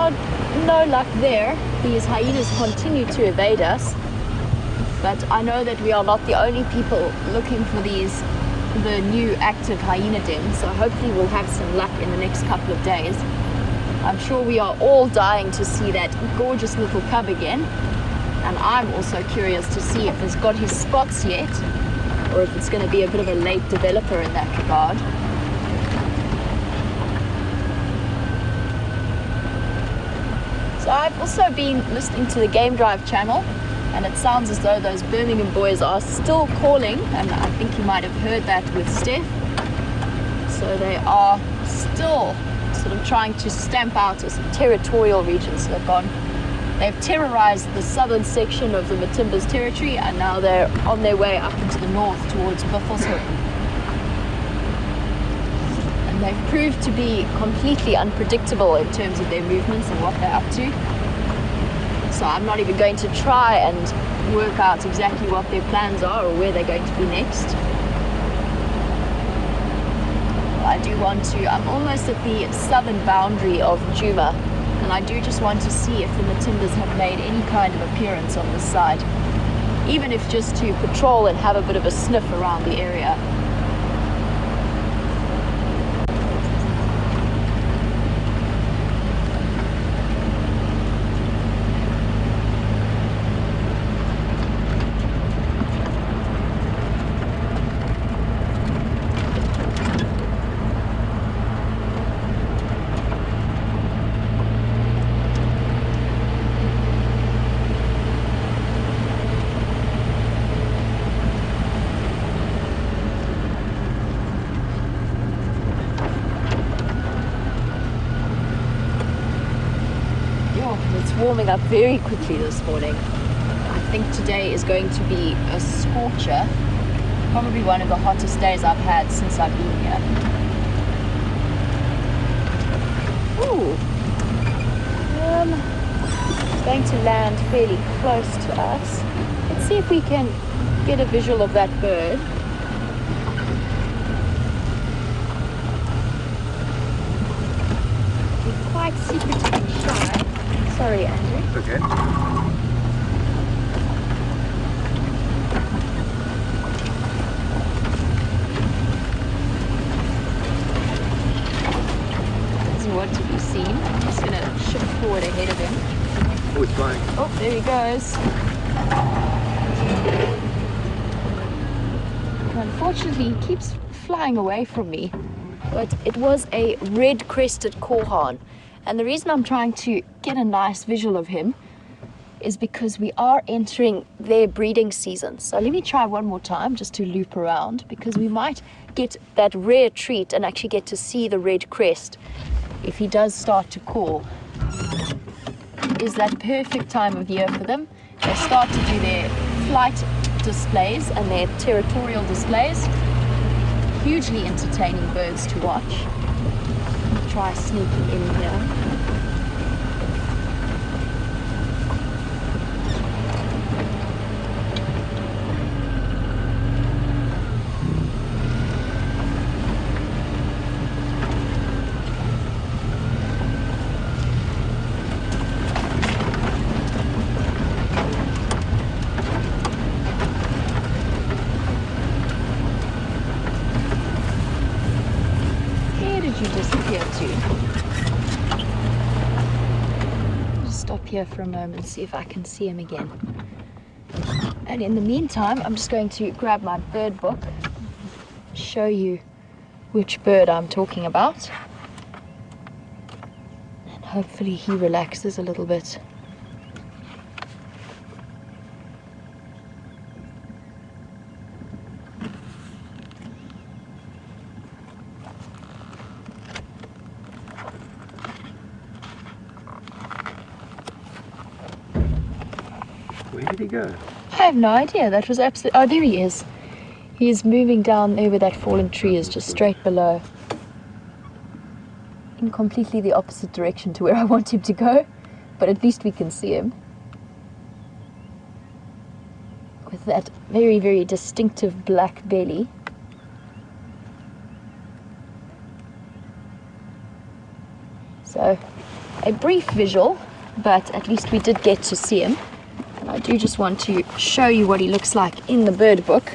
found no luck there. These hyenas continue to evade us, but I know that we are not the only people looking for the new active hyena dens, so hopefully we'll have some luck in the next couple of days. I'm sure we are all dying to see that gorgeous little cub again, and I'm also curious to see if he's got his spots yet, or if it's going to be a bit of a late developer in that regard. So I've also been listening to the Game Drive channel, and it sounds as though those Birmingham boys are still calling, and I think you might have heard that with Steph. So they are still sort of trying to stamp out a territorial region. So they've terrorized the southern section of the Matimbas territory, and now they're on their way up into the north towards Buffelshoek. And they've proved to be completely unpredictable in terms of their movements and what they're up to. So I'm not even going to try and work out exactly what their plans are or where they're going to be next. I do want to, I'm almost at the southern boundary of Djuma, and I do just want to see if the Matimbas have made any kind of appearance on this side, even if just to patrol and have a bit of a sniff around the area. Warming up very quickly this morning. I think today is going to be a scorcher, probably one of the hottest days I've had since I've been here. Ooh, it's going to land fairly close to us. Let's see if we can get a visual of that bird. We're quite secretive and shy. Sorry, Andrew. Okay. Doesn't want to be seen. I'm just going to shift forward ahead of him. Oh, he's flying. Oh, there he goes. Unfortunately, he keeps flying away from me. But it was a red-crested korhaan. And the reason I'm trying to get a nice visual of him is because we are entering their breeding season. So let me try one more time just to loop around, because we might get that rare treat and actually get to see the red crest if he does start to call. It is that perfect time of year for them. They start to do their flight displays and their territorial displays. Hugely entertaining birds to watch. Try sneaking in here. Where did you disappear to? Stop here for a moment and see if I can see him again. And in the meantime, I'm just going to grab my bird book, show you which bird I'm talking about, and hopefully he relaxes a little bit. Where did he go? I have no idea. That was absolutely... Oh, there he is. He is moving down there where that fallen tree is, just straight below. In completely the opposite direction to where I want him to go, but at least we can see him. With that very, very distinctive black belly. So, a brief visual, but at least we did get to see him. And I do just want to show you what he looks like in the bird book.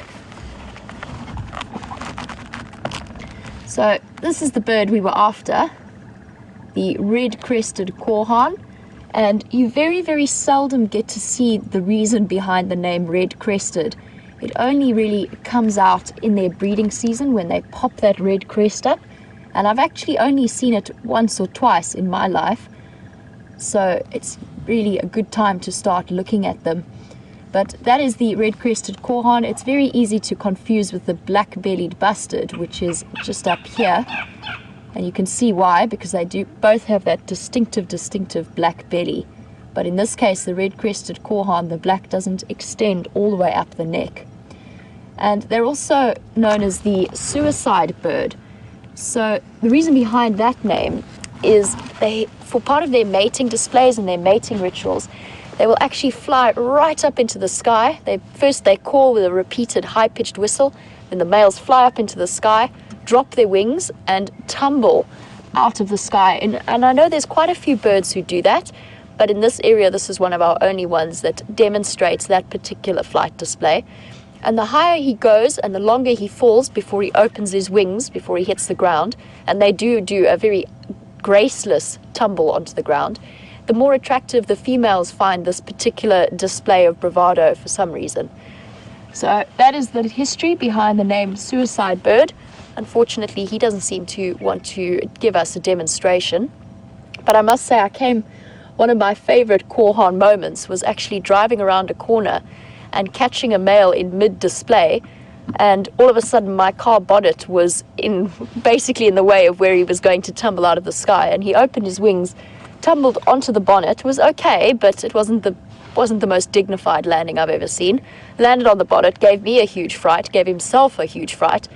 So this is the bird we were after, the red-crested coreharn, and you very, very seldom get to see the reason behind the name red-crested. It only really comes out in their breeding season when they pop that red crest up, and I've actually only seen it once or twice in my life, so it's really a good time to start looking at them. But that is the red-crested coreharn. It's very easy to confuse with the black-bellied bustard, which is just up here. And you can see why, because they do both have that distinctive black belly. But in this case, the red-crested coreharn, the black doesn't extend all the way up the neck. And they're also known as the suicide bird. So the reason behind that name is for part of their mating displays and their mating rituals, they will actually fly right up into the sky. First they call with a repeated high-pitched whistle, then the males fly up into the sky, drop their wings, and tumble out of the sky. And I know there's quite a few birds who do that, but in this area, this is one of our only ones that demonstrates that particular flight display. And the higher he goes and the longer he falls before he opens his wings, before he hits the ground, and they do a very graceless tumble onto the ground, the more attractive the females find this particular display of bravado for some reason. So that is the history behind the name suicide bird. Unfortunately, he doesn't seem to want to give us a demonstration. But I must say, one of my favorite coreharn moments was actually driving around a corner and catching a male in mid-display, and all of a sudden my car bonnet was basically in the way of where he was going to tumble out of the sky, and he opened his wings, tumbled onto the bonnet. It was okay, but it wasn't the most dignified landing I've ever seen. Landed on the bonnet, gave me a huge fright, gave himself a huge fright,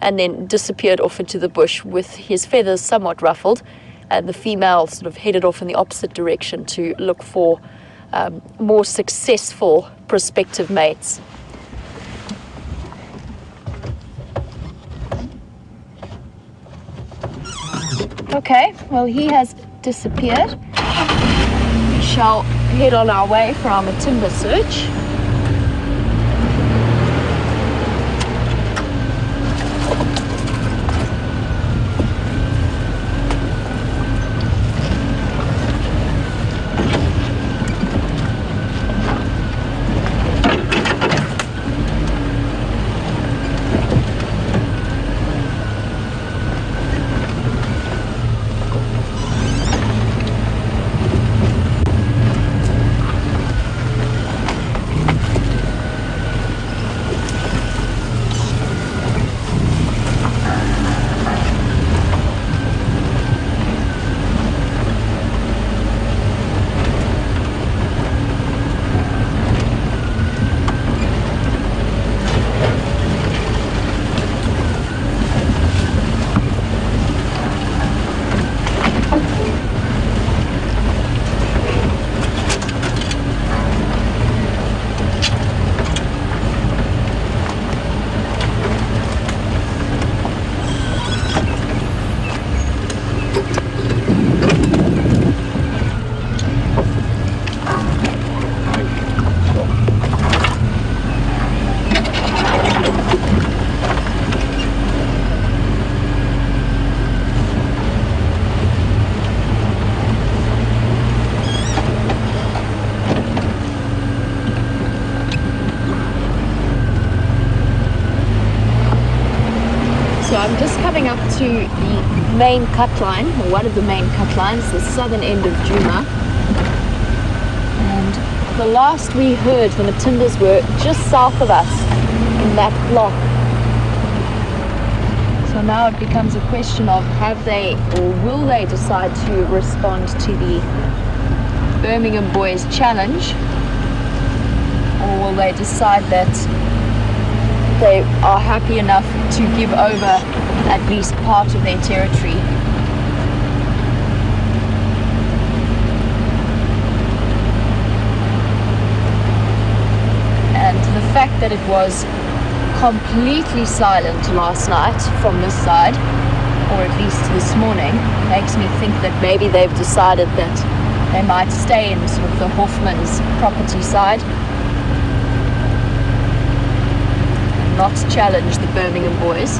and then disappeared off into the bush with his feathers somewhat ruffled, and the female sort of headed off in the opposite direction to look for more successful prospective mates. Okay, well, he has disappeared. We shall head on our way for our Matimba search. So I'm just coming up to the main cut line, or one of the main cut lines, the southern end of Djuma. And the last we heard, the Matimbas were just south of us in that block. So now it becomes a question of have they or will they decide to respond to the Birmingham Boys challenge, or will they decide that they are happy enough to give over at least part of their territory. And the fact that it was completely silent last night from this side or at least this morning, makes me think that maybe they've decided that they might stay in sort of the Hoffman's property side and not challenge the Birmingham boys.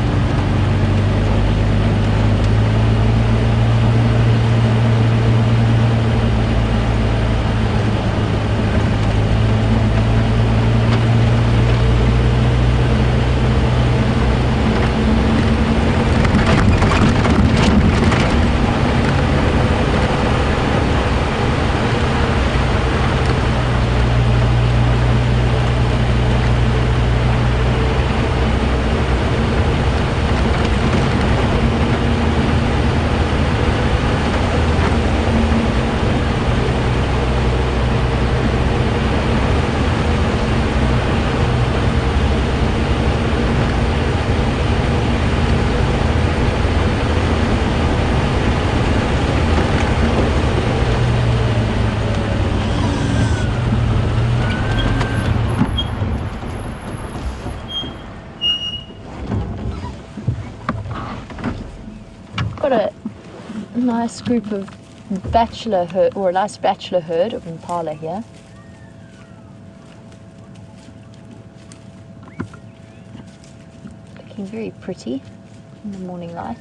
Got a nice group of bachelor herd, or a nice bachelor herd of impala here. Looking very pretty in the morning light.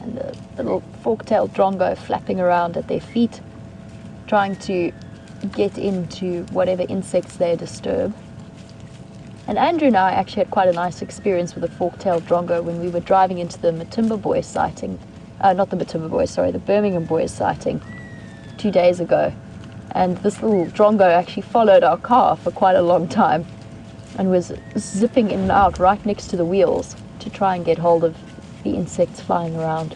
And the little fork-tailed drongo flapping around at their feet, trying to get into whatever insects they disturb. And Andrew and I actually had quite a nice experience with a fork-tailed drongo when we were driving into the Matimba Boys sighting, not the Matimba Boys, sorry, the Birmingham Boys sighting 2 days ago. And this little drongo actually followed our car for quite a long time and was zipping in and out right next to the wheels to try and get hold of the insects flying around.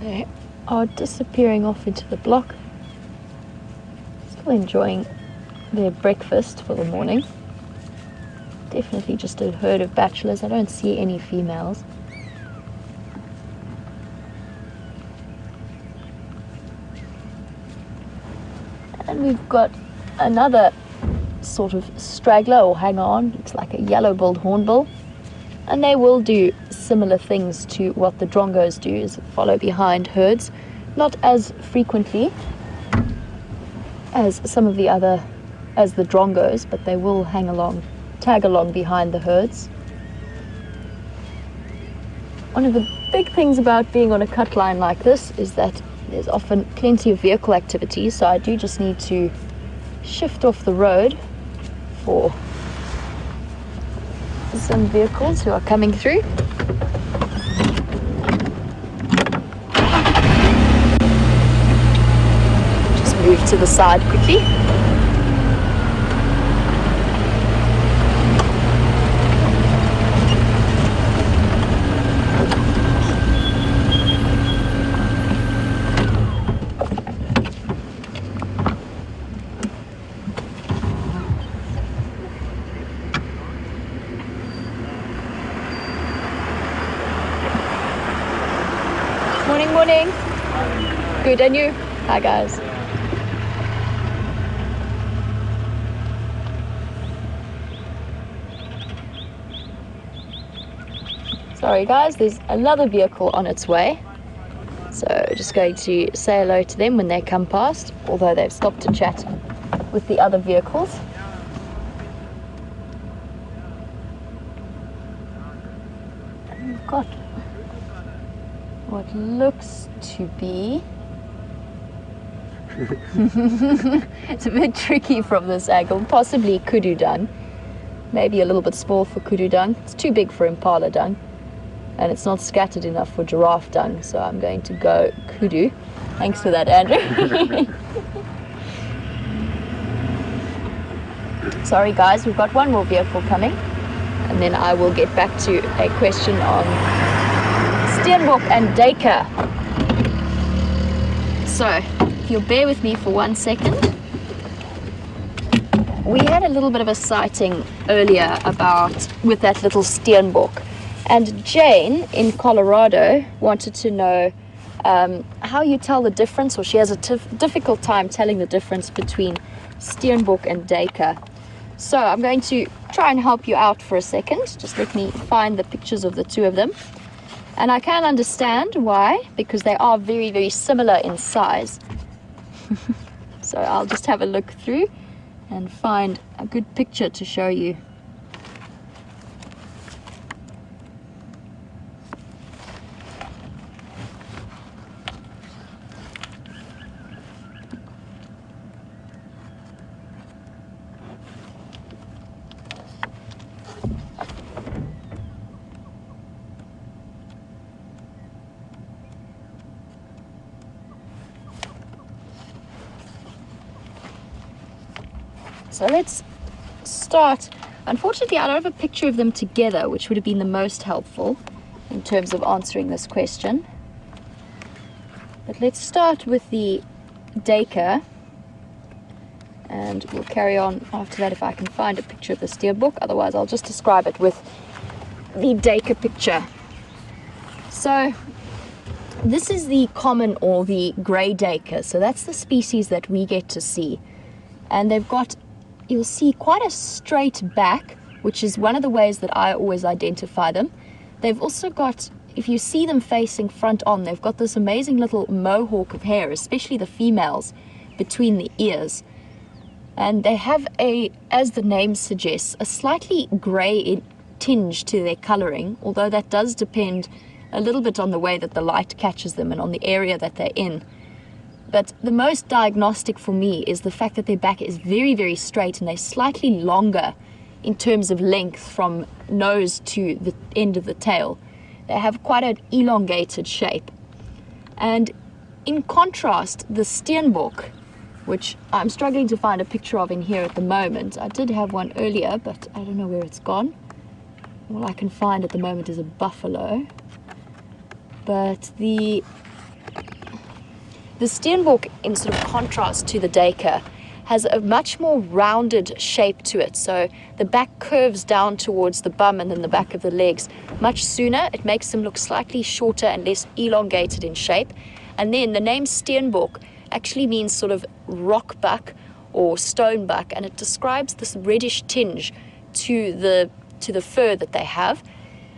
They are disappearing off into the block. Still enjoying their breakfast for the morning. Definitely just a herd of bachelors. I don't see any females. And we've got another sort of straggler or hanger-on. Looks like a yellow-billed hornbill. And they will do similar things to what the drongos do, is follow behind herds. Not as frequently as some of the other, as the drongos, but they will hang along, tag along behind the herds. One of the big things about being on a cut line like this is that there's often plenty of vehicle activity, so I do just need to shift off the road for some vehicles who are coming through. Just move to the side quickly. Morning. Good, and you? Hi guys. Sorry guys, there's another vehicle on its way. So just going to say hello to them when they come past, although they've stopped to chat with the other vehicles. And we've got what looks to be It's a bit tricky from this angle. Possibly kudu dung. Maybe a little bit small for kudu dung. It's too big for impala dung. And it's not scattered enough for giraffe dung. So I'm going to go kudu. Thanks for that, Andrew. Sorry guys, we've got one more vehicle coming. And then I will get back to a question on steenbok and duiker. So, if you'll bear with me for 1 second. We had a little bit of a sighting earlier with that little steenbok. And Jane in Colorado wanted to know how you tell the difference, or she has a difficult time telling the difference between steenbok and duiker. So I'm going to try and help you out for a second. Just let me find the pictures of the two of them. And I can understand why, because they are very, very similar in size. So I'll just have a look through and find a good picture to show you. So let's start. Unfortunately, I don't have a picture of them together, which would have been the most helpful in terms of answering this question. But let's start with the duiker, and we'll carry on after that if I can find a picture of the steenbok. Otherwise, I'll just describe it with the duiker picture. So this is the common or the grey duiker. So that's the species that we get to see. And they've got, you'll see, quite a straight back, which is one of the ways that I always identify them. They've also got, if you see them facing front on, they've got this amazing little mohawk of hair, especially the females, between the ears. And they have a, as the name suggests, a slightly grey tinge to their colouring, although that does depend a little bit on the way that the light catches them and on the area that they're in. But the most diagnostic for me is the fact that their back is very, very straight, and they're slightly longer in terms of length from nose to the end of the tail. They have quite an elongated shape. And in contrast, the steenbok, which I'm struggling to find a picture of in here at the moment. I did have one earlier, but I don't know where it's gone. All I can find at the moment is a buffalo. But the steenbok, in sort of contrast to the duiker, has a much more rounded shape to it. So the back curves down towards the bum and then the back of the legs much sooner. It makes them look slightly shorter and less elongated in shape. And then the name steenbok actually means sort of rock buck or stone buck, and it describes this reddish tinge to the fur that they have.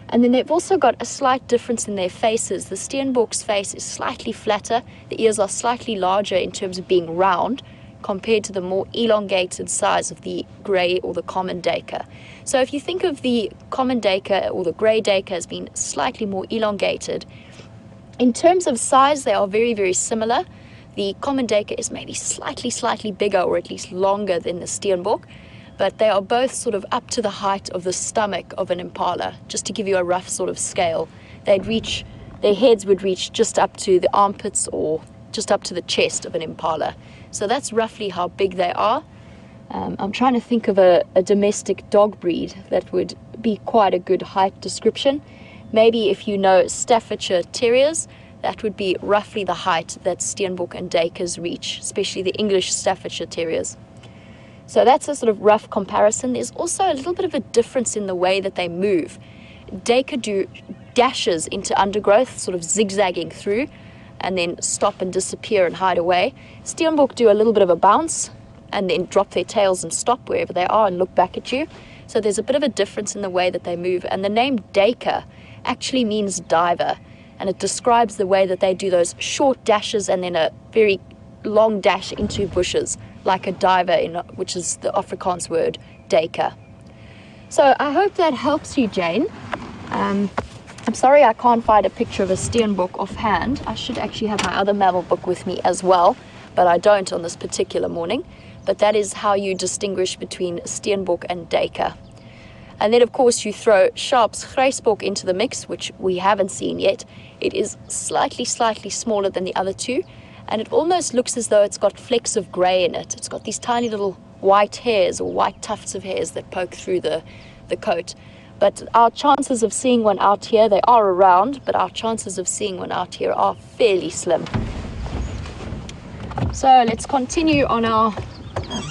And then they've also got a slight difference in their faces. The steenbok's face is slightly flatter. The ears are slightly larger in terms of being round compared to the more elongated size of the grey or the common duiker. So if you think of the common duiker or the grey duiker as being slightly more elongated, in terms of size, they are very, very similar. The common duiker is maybe slightly bigger, or at least longer, than the steenbok. But they are both sort of up to the height of the stomach of an impala, just to give you a rough sort of scale. Their heads would reach just up to the armpits or just up to the chest of an impala. So that's roughly how big they are. I'm trying to think of a domestic dog breed that would be quite a good height description. Maybe if you know Staffordshire Terriers, that would be roughly the height that steenbok and duikers reach, especially the English Staffordshire Terriers. So that's a sort of rough comparison. There's also a little bit of a difference in the way that they move. Duiker do dashes into undergrowth, sort of zigzagging through, and then stop and disappear and hide away. Steenbok do a little bit of a bounce and then drop their tails and stop wherever they are and look back at you. So there's a bit of a difference in the way that they move. And the name duiker actually means diver, and it describes the way that they do those short dashes and then a very long dash into bushes, like a diver, which is the Afrikaans word duiker. So I hope that helps you, Jane. I'm sorry I can't find a picture of a steenbok offhand. I should actually have my other mammal book with me as well. but I don't on this particular morning. But that is how you distinguish between Steenbok and Duiker. And then of course you throw Sharp's Grijsbok into the mix, which we haven't seen yet. It is slightly smaller than the other two, and it almost looks as though it's got flecks of grey in it. It's got these tiny little white hairs or white tufts of hairs that poke through the coat. But our chances of seeing one out here, they are around, but our chances of seeing one out here are fairly slim. So let's continue on our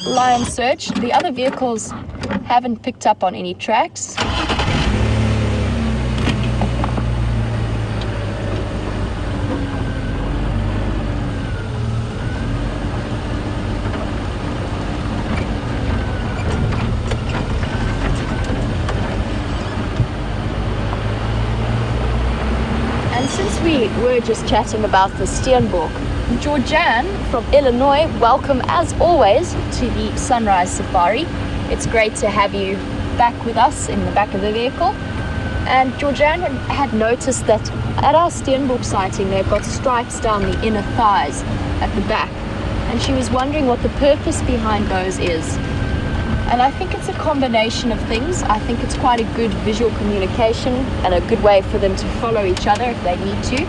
lion search. The other vehicles haven't picked up on any tracks. And since we were just chatting about the Steenbok, Georgianne from Illinois, welcome as always to the Sunrise Safari. It's great to have you back with us in the back of the vehicle. And Georgianne had noticed that at our Steenbok sighting, they've got stripes down the inner thighs at the back. And she was wondering what the purpose behind those is. And I think it's a combination of things. I think it's quite a good visual communication and a good way for them to follow each other if they need to.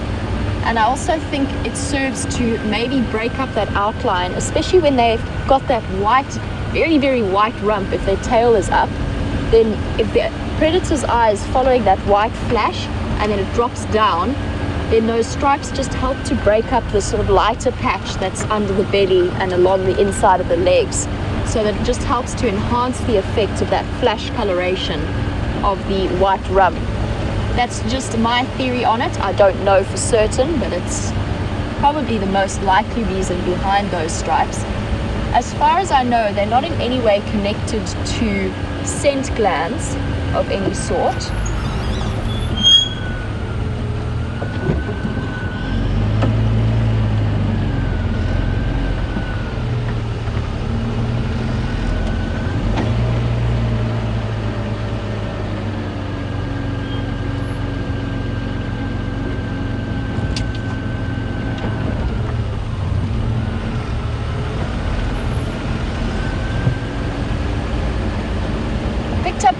And I also think it serves to maybe break up that outline, especially when they've got that white, very white rump. If their tail is up, then if the predator's eye is following that white flash and then it drops down, then those stripes just help to break up the sort of lighter patch that's under the belly and along the inside of the legs. So that it just helps to enhance the effect of that flash coloration of the white rump. That's just my theory on it. I don't know for certain, but it's probably the most likely reason behind those stripes. As far as I know, they're not in any way connected to scent glands of any sort.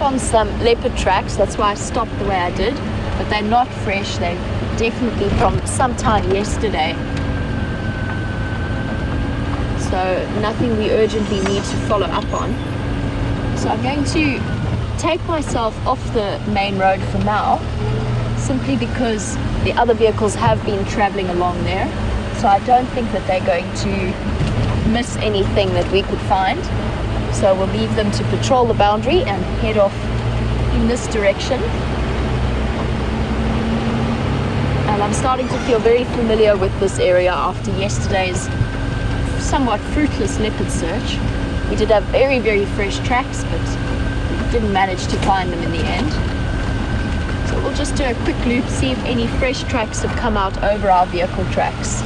On some leopard tracks, that's why I stopped the way I did, but they're not fresh. They're definitely from sometime yesterday, so nothing we urgently need to follow up on. So I'm going to take myself off the main road for now, simply because the other vehicles have been traveling along there, so I don't think that they're going to miss anything that we could find. So we'll leave them to patrol the boundary and head off in this direction. And I'm starting to feel very familiar with this area after yesterday's somewhat fruitless leopard search. We did have very fresh tracks, but didn't manage to find them in the end. So we'll just do a quick loop, see if any fresh tracks have come out over our vehicle tracks.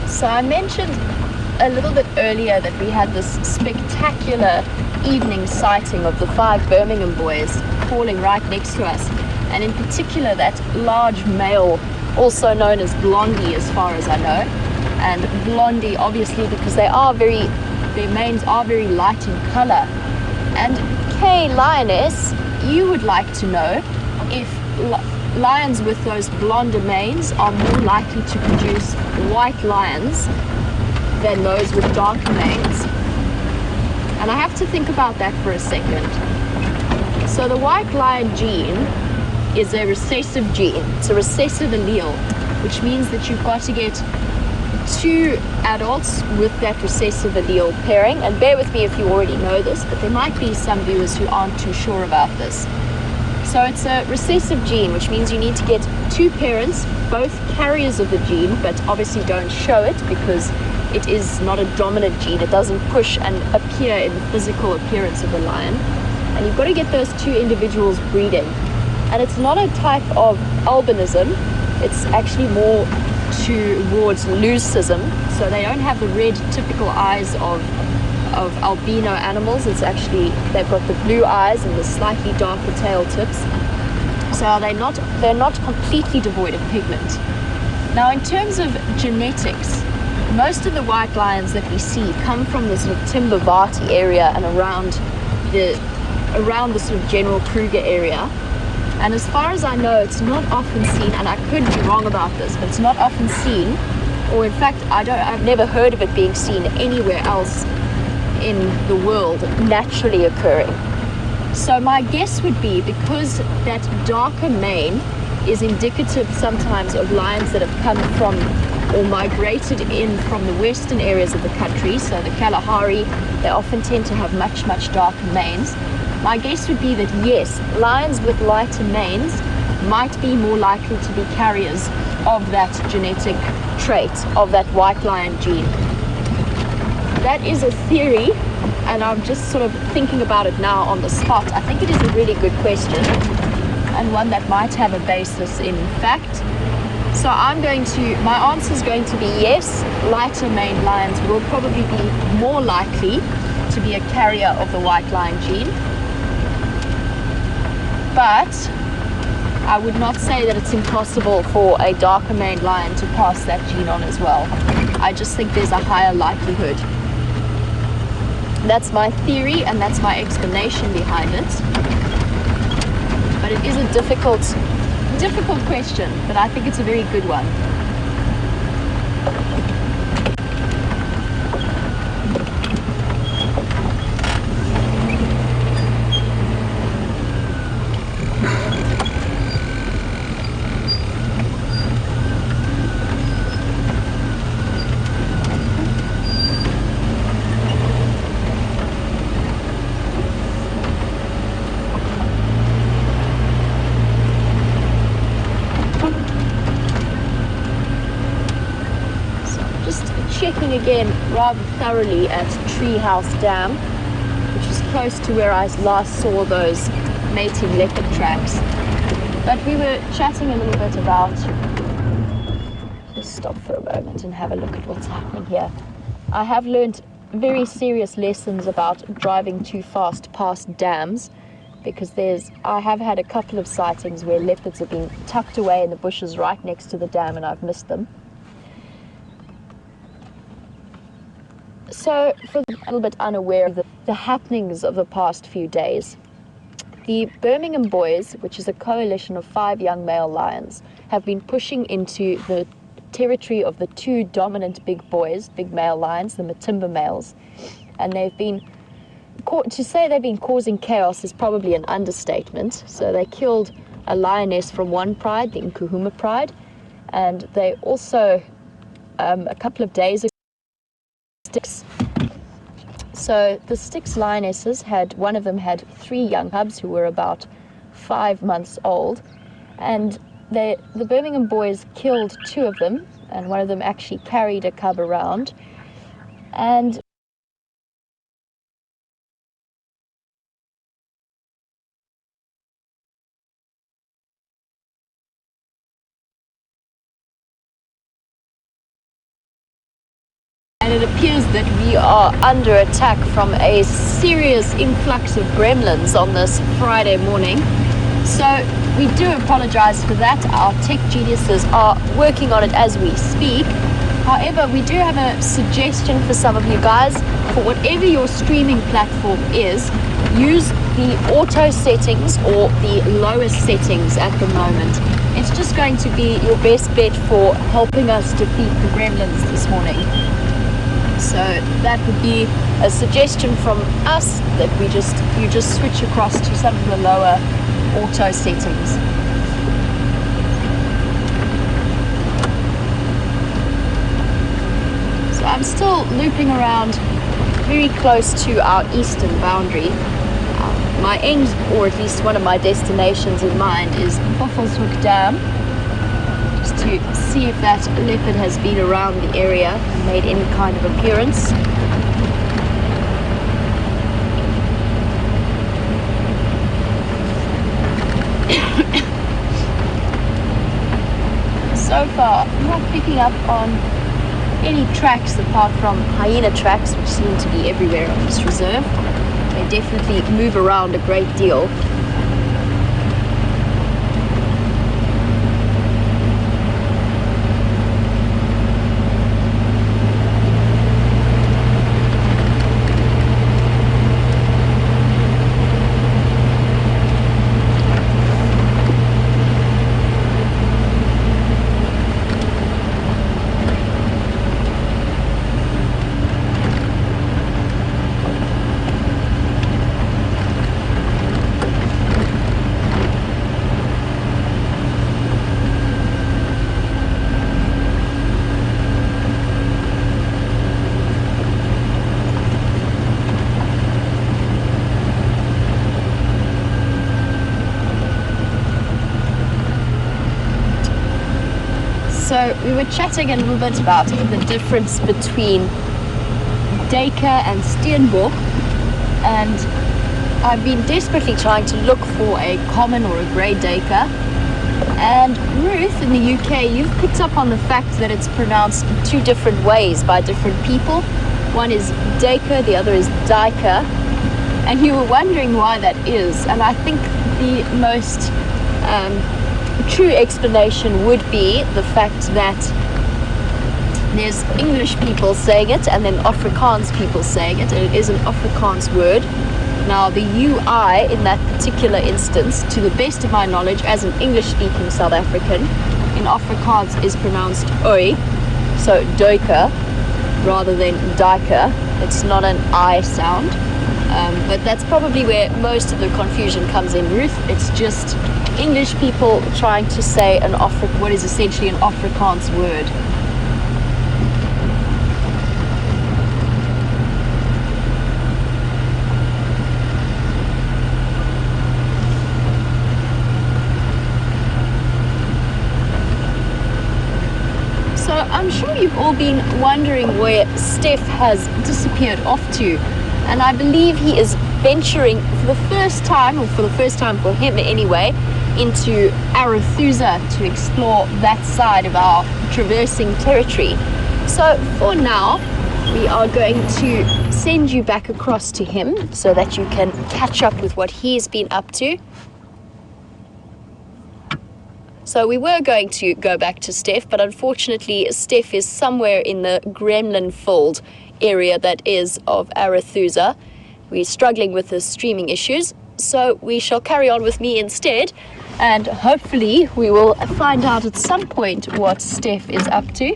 So I mentioned a little bit earlier that we had this spectacular evening sighting of the 5 Birmingham boys calling right next to us, and in particular that large male, also known as Blondie as far as I know. And Blondie obviously because their manes are very light in color. And Kay Lioness, you would like to know if lions with those blonder manes are more likely to produce white lions than those with darker manes. And I have to think about that for a second. So the white lion gene is a recessive gene. It's a recessive allele. which means that you've got to get 2 adults with that recessive allele pairing. And bear with me if you already know this, but there might be some viewers who aren't too sure about this. So it's a recessive gene, which means you need to get 2 parents, both carriers of the gene, but obviously don't show it because it is not a dominant gene. It doesn't push and appear in the physical appearance of the lion. And you've got to get those 2 individuals breeding. And it's not a type of albinism, it's actually more towards leucism. So they don't have the red typical eyes of albino animals. It's actually, they've got the blue eyes and the slightly darker tail tips. So they're not completely devoid of pigment. Now in terms of genetics, most of the white lions that we see come from the sort of Timbavati area and around the sort of General Kruger area. And as far as I know, it's not often seen, and I could be wrong about this, but it's not often seen, or in fact, I've never heard of it being seen anywhere else in the world naturally occurring. So my guess would be, because that darker mane is indicative sometimes of lions that have come from or migrated in from the western areas of the country, so the Kalahari, they often tend to have much, much darker manes. My guess would be that yes, lions with lighter manes might be more likely to be carriers of that genetic trait, of that white lion gene. That is a theory, and I'm just sort of thinking about it now on the spot. I think it is a really good question, and one that might have a basis in fact. So my answer is going to be yes, lighter maned lions will probably be more likely to be a carrier of the white lion gene. But I would not say that it's impossible for a darker maned lion to pass that gene on as well. I just think there's a higher likelihood. That's my theory and that's my explanation behind it. But it is a difficult question, but I think it's a very good one. Checking again rather thoroughly at Treehouse Dam, which is close to where I last saw those mating leopard tracks. But we were chatting a little bit about, just stop for a moment and have a look at what's happening here. I have learned very serious lessons about driving too fast past dams, because I have had a couple of sightings where leopards have been tucked away in the bushes right next to the dam and I've missed them. So, for a little bit unaware of the happenings of the past few days, the Birmingham Boys, which is a coalition of 5 young male lions, have been pushing into the territory of the 2 dominant big male lions, the Matimba males, and they've been, to say they've been causing chaos is probably an understatement. So they killed a lioness from one pride, the Nkuhuma pride, and they also, a couple of days ago, so the Styx lionesses one of them had 3 young cubs who were about 5 months old, and the Birmingham Boys killed 2 of them, and one of them actually carried a cub around. And it appears that we are under attack from a serious influx of gremlins on this Friday morning. So we do apologize for that. Our tech geniuses are working on it as we speak. However, we do have a suggestion for some of you guys. For whatever your streaming platform is, use the auto settings or the lowest settings at the moment. It's just going to be your best bet for helping us defeat the gremlins this morning. So that would be a suggestion from us, that you just switch across to some of the lower auto settings. I'm still looping around very close to our eastern boundary. My end, or at least one of my destinations in mind, is Buffelshoek Dam, just to see if that leopard has been around the area and made any kind of appearance. So far, I'm not picking up on any tracks apart from hyena tracks, which seem to be everywhere on this reserve. They definitely move around a great deal. So we were chatting a little bit about the difference between duiker and steenbok, and I've been desperately trying to look for a common or a grey duiker. And Ruth, in the UK, you've picked up on the fact that it's pronounced two different ways by different people. One is duiker, the other is duiker, and you were wondering why that is. And I think the most true explanation would be the fact that there's English people saying it and then Afrikaans people saying it, and it is an Afrikaans word. Now the UI in that particular instance, to the best of my knowledge as an English-speaking South African, in Afrikaans is pronounced oi, so duiker rather than duiker. It's not an I sound, but that's probably where most of the confusion comes in, Ruth. It's just English people trying to say what is essentially an Afrikaans word. So I'm sure you've all been wondering where Steph has disappeared off to, and I believe he is venturing for the first time, or for the first time for him anyway, into Arathusa to explore that side of our traversing territory. So for now, we are going to send you back across to him so that you can catch up with what he's been up to. So we were going to go back to Steph, but unfortunately Steph is somewhere in the gremlin fold area that is of Arathusa. We're struggling with the streaming issues, so we shall carry on with me instead, and hopefully we will find out at some point what Steph is up to.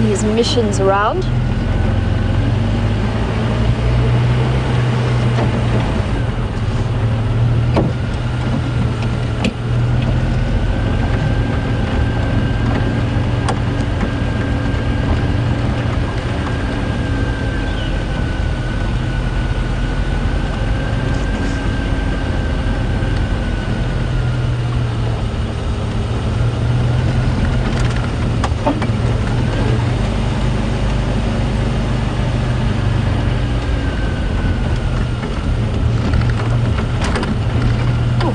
His missions around.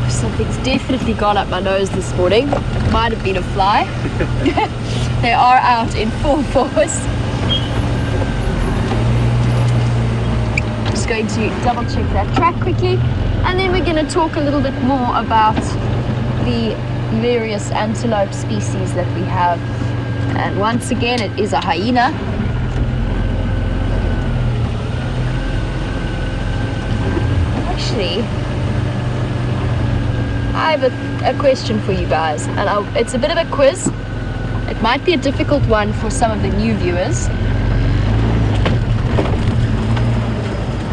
Something's definitely gone up my nose this morning. Might have been a fly. They are out in full force. Just going to double check that track quickly, and then we're going to talk a little bit more about the various antelope species that we have. And once again, it is a hyena. Actually, I have a question for you guys, and it's a bit of a quiz. It might be a difficult one for some of the new viewers.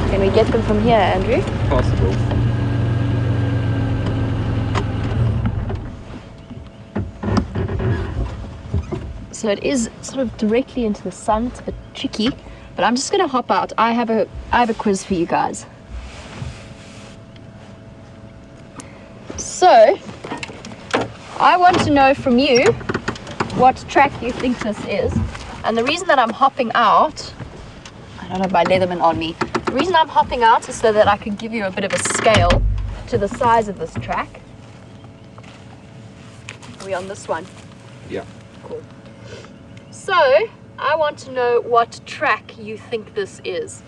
Can we get them from here, Andrew? Possible. So so it is sort of directly into the sun. It's a bit tricky, but I'm just gonna hop out. I have a quiz for you guys. So I want to know from you what track you think this is. And the reason that I'm hopping out, I don't have my Leatherman on me. The reason I'm hopping out is so that I can give you a bit of a scale to the size of this track. Are we on this one? Yeah. Cool. So I want to know what track you think this is.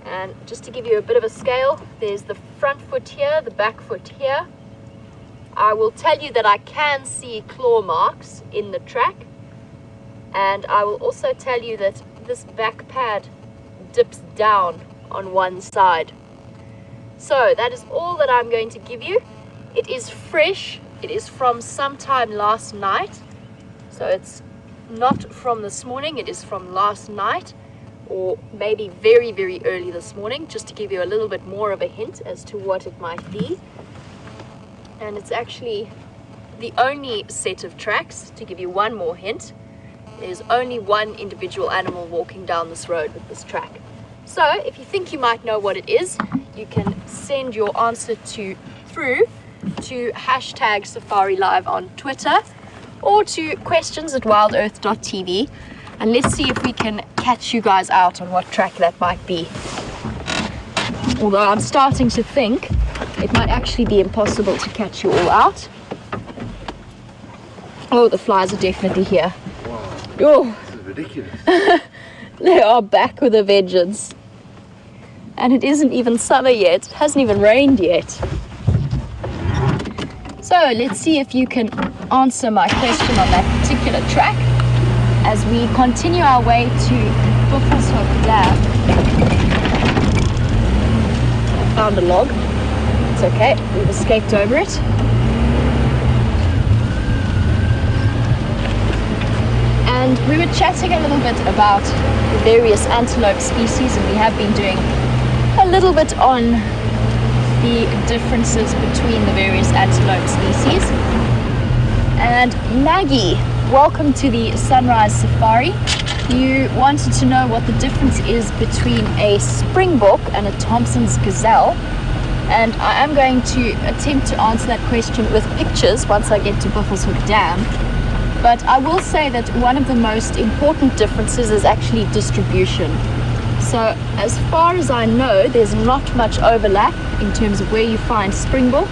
And just to give you a bit of a scale, there's the front foot here, the back foot here. I will tell you that I can see claw marks in the track, and I will also tell you that this back pad dips down on one side. So that is all that I'm going to give you. It is fresh. It is from sometime last night, so it's not from this morning. It is from last night, or maybe very, very early this morning, just to give you a little bit more of a hint as to what it might be. And it's actually the only set of tracks. To give you one more hint, there's only one individual animal walking down this road with this track. So if you think you might know what it is, you can send your answer through to #SafariLive on Twitter, or to questions@wildearth.tv, and let's see if we can catch you guys out on what track that might be. Although I'm starting to think it might actually be impossible to catch you all out. Oh, the flies are definitely here. Wow. Oh, This is ridiculous. they are back with a vengeance. And it isn't even summer yet. It hasn't even rained yet. So let's see if you can answer my question on that particular track as we continue our way to Buffelshoek Dam. I found a log. It's okay, we've escaped over it. And we were chatting a little bit about the various antelope species, and we have been doing a little bit on the differences between the various antelope species. And Maggie, welcome to the Sunrise Safari. You wanted to know what the difference is between a springbok and a Thompson's gazelle. And I am going to attempt to answer that question with pictures once I get to Buffelshoek Dam. But I will say that one of the most important differences is actually distribution. So as far as I know, there's not much overlap in terms of where you find springbok,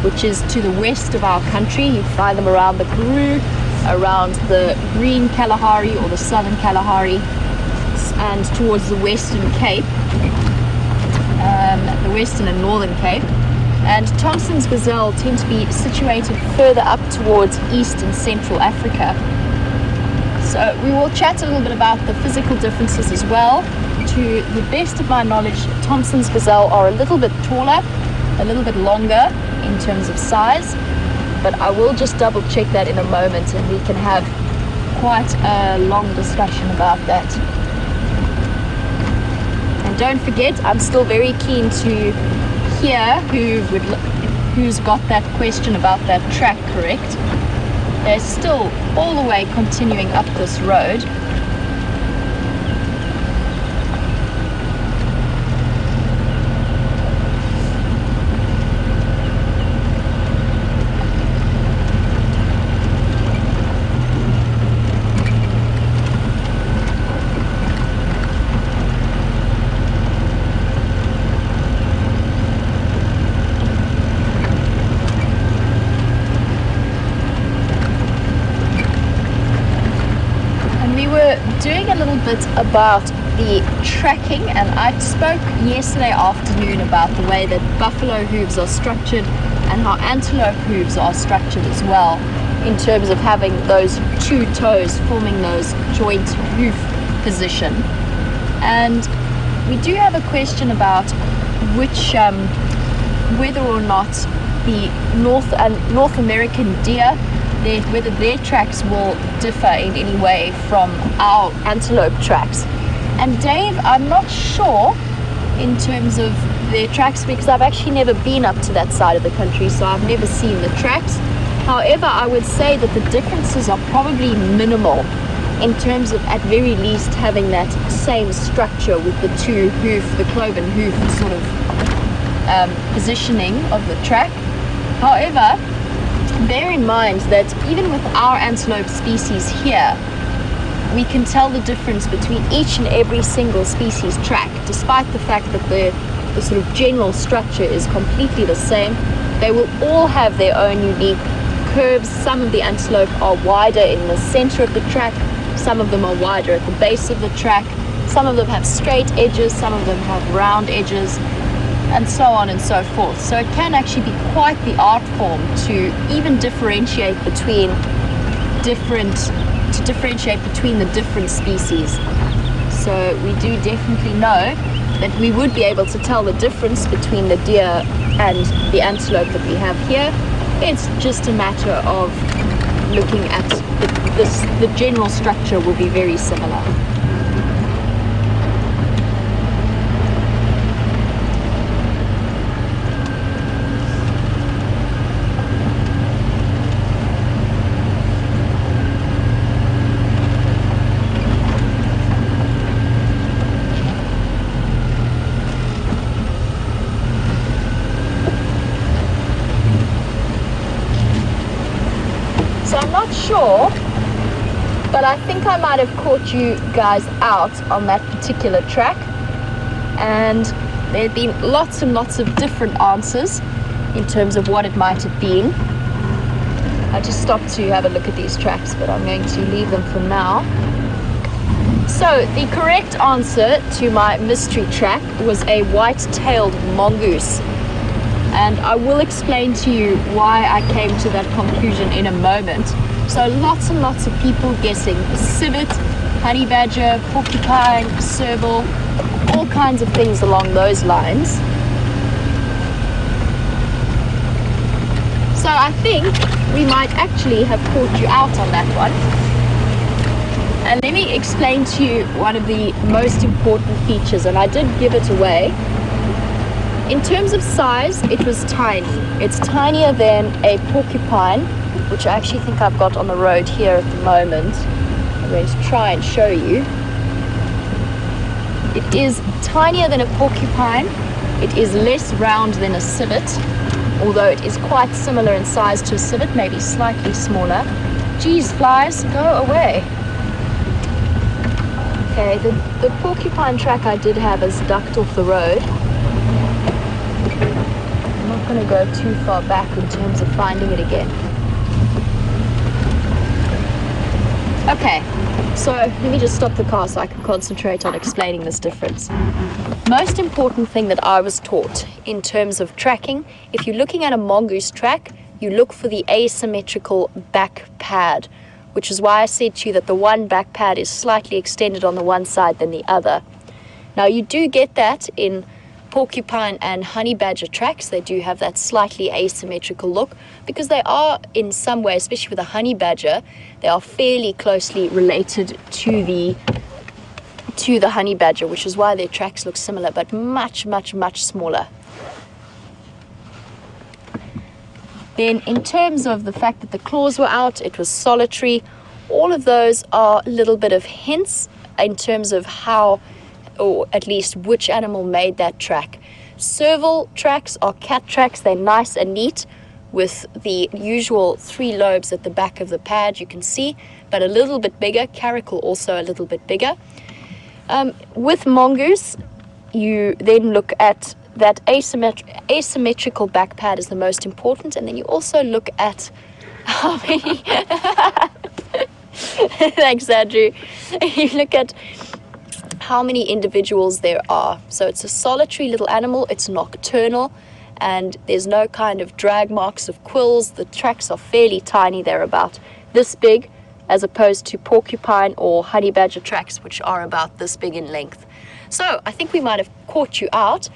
which is to the west of our country. You find them around the Karoo, around the Green Kalahari or the Southern Kalahari, and towards the Western Cape. The Western and Northern Cape. And Thompson's gazelle tend to be situated further up towards East and Central Africa. So we will chat a little bit about the physical differences as well. To the best of my knowledge, Thompson's gazelle are a little bit taller, a little bit longer in terms of size, but I will just double check that in a moment, and we can have quite a long discussion about that. And don't forget, I'm still very keen to hear who's got that question about that track correct. They're still all the way continuing up this road. Doing a little bit about the tracking, and I spoke yesterday afternoon about the way that buffalo hooves are structured and how antelope hooves are structured as well, in terms of having those two toes forming those joint hoof position. And we do have a question about which whether or not the North American deer, whether their tracks will differ in any way from our antelope tracks. And Dave, I'm not sure in terms of their tracks, because I've actually never been up to that side of the country, so I've never seen the tracks. However, I would say that the differences are probably minimal in terms of at very least having that same structure with the the cloven hoof sort of positioning of the track. However, bear in mind that even with our antelope species here, we can tell the difference between each and every single species track, despite the fact that the sort of general structure is completely the same. They will all have their own unique curves. Some of the antelope are wider in the center of the track, some of them are wider at the base of the track, some of them have straight edges, some of them have round edges, and so on and so forth. So it can actually be quite the art form to even differentiate between the different species. So we do definitely know that we would be able to tell the difference between the deer and the antelope that we have here. It's just a matter of looking at the general structure will be very similar. So I'm not sure, but I think I might have caught you guys out on that particular track, and there had been lots and lots of different answers in terms of what it might have been. I just stopped to have a look at these tracks, but I'm going to leave them for now. So the correct answer to my mystery track was a white-tailed mongoose. And I will explain to you why I came to that conclusion in a moment. So lots and lots of people guessing civet, honey badger, porcupine, serval, all kinds of things along those lines. So I think we might actually have caught you out on that one. And let me explain to you one of the most important features, and I did give it away. In terms of size, it was tiny. It's tinier than a porcupine, which I actually think I've got on the road here at the moment. I'm going to try and show you. It is tinier than a porcupine. It is less round than a civet, although it is quite similar in size to a civet, maybe slightly smaller. Geez, flies, go away. Okay, the porcupine track I did have is ducked off the road. I'm not going to go too far back in terms of finding it again. Okay, so let me just stop the car so I can concentrate on explaining this difference. Most important thing that I was taught in terms of tracking, if you're looking at a mongoose track, you look for the asymmetrical back pad, which is why I said to you that the one back pad is slightly extended on the one side than the other. Now you do get that in porcupine and honey badger tracks. They do have that slightly asymmetrical look because they are in some way, especially with a honey badger, they are fairly closely related to the honey badger, which is why their tracks look similar, but much, much, much smaller. Then in terms of the fact that the claws were out, it was solitary, all of those are a little bit of hints in terms of how, or at least which animal made that track. Serval tracks are cat tracks. They're nice and neat with the usual 3 lobes at the back of the pad, you can see, but a little bit bigger. Caracal also a little bit bigger. With mongoose, you then look at that asymmetrical back pad is the most important, and then you also look at how many thanks Andrew, you look at how many individuals there are. So it's a solitary little animal, it's nocturnal, and there's no kind of drag marks of quills. The tracks are fairly tiny, they're about this big, as opposed to porcupine or honey badger tracks, which are about this big in length. So I think we might have caught you out.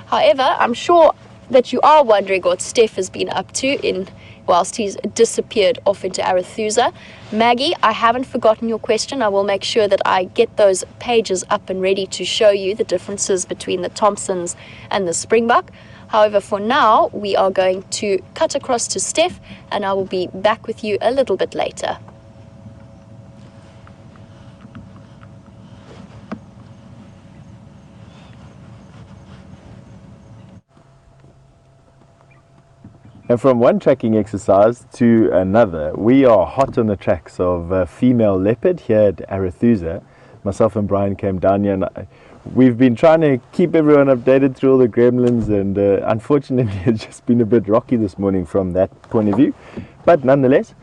However, I'm sure that you are wondering what Steph has been up to whilst he's disappeared off into Arethusa. Maggie, I haven't forgotten your question. I will make sure that I get those pages up and ready to show you the differences between the Thompsons and the Springbok. However, for now, we are going to cut across to Steph, and I will be back with you a little bit later. And from one tracking exercise to another, we are hot on the tracks of a female leopard here at Arethusa. Myself and Brian came down here, and we've been trying to keep everyone updated through all the gremlins, and unfortunately it's just been a bit rocky this morning from that point of view. But nonetheless,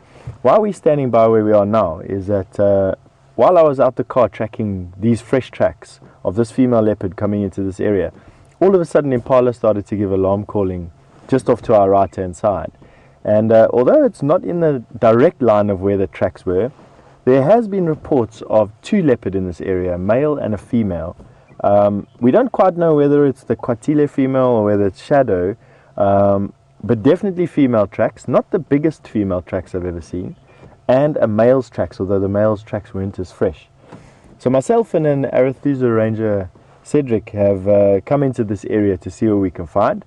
why we're standing by where we are now is that while I was out the car tracking these fresh tracks of this female leopard coming into this area, all of a sudden Impala started to give alarm calling just off to our right hand side. And although it's not in the direct line of where the tracks were, there has been reports of two leopard in this area, a male and a female. We don't quite know whether it's the Kwatile female or whether it's Shadow, but definitely female tracks, not the biggest female tracks I've ever seen, and a male's tracks, although the male's tracks weren't as fresh. So myself and an Arethusa ranger, Cedric, have come into this area to see what we can find.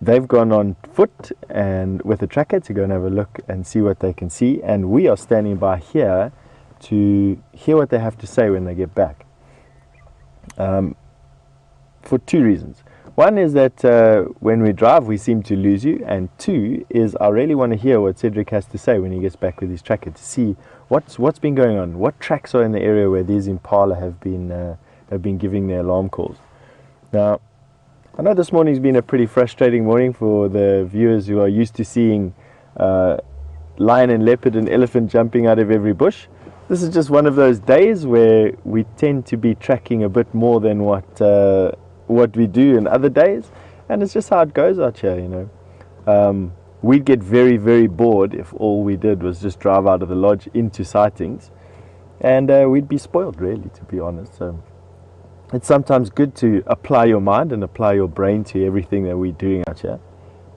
They've gone on foot and with a tracker to go and have a look and see what they can see, and we are standing by here to hear what they have to say when they get back. For two reasons. One is that when we drive we seem to lose you, and two is I really want to hear what Cedric has to say when he gets back with his tracker to see what's been going on, what tracks are in the area where these impala have been giving their alarm calls. Now, I know this morning's been a pretty frustrating morning for the viewers who are used to seeing lion and leopard and elephant jumping out of every bush. This is just one of those days where we tend to be tracking a bit more than what we do in other days, and it's just how it goes out here, you know. We'd get very, very bored if all we did was just drive out of the lodge into sightings, and we'd be spoiled, really, to be honest. So it's sometimes good to apply your mind and apply your brain to everything that we're doing out here.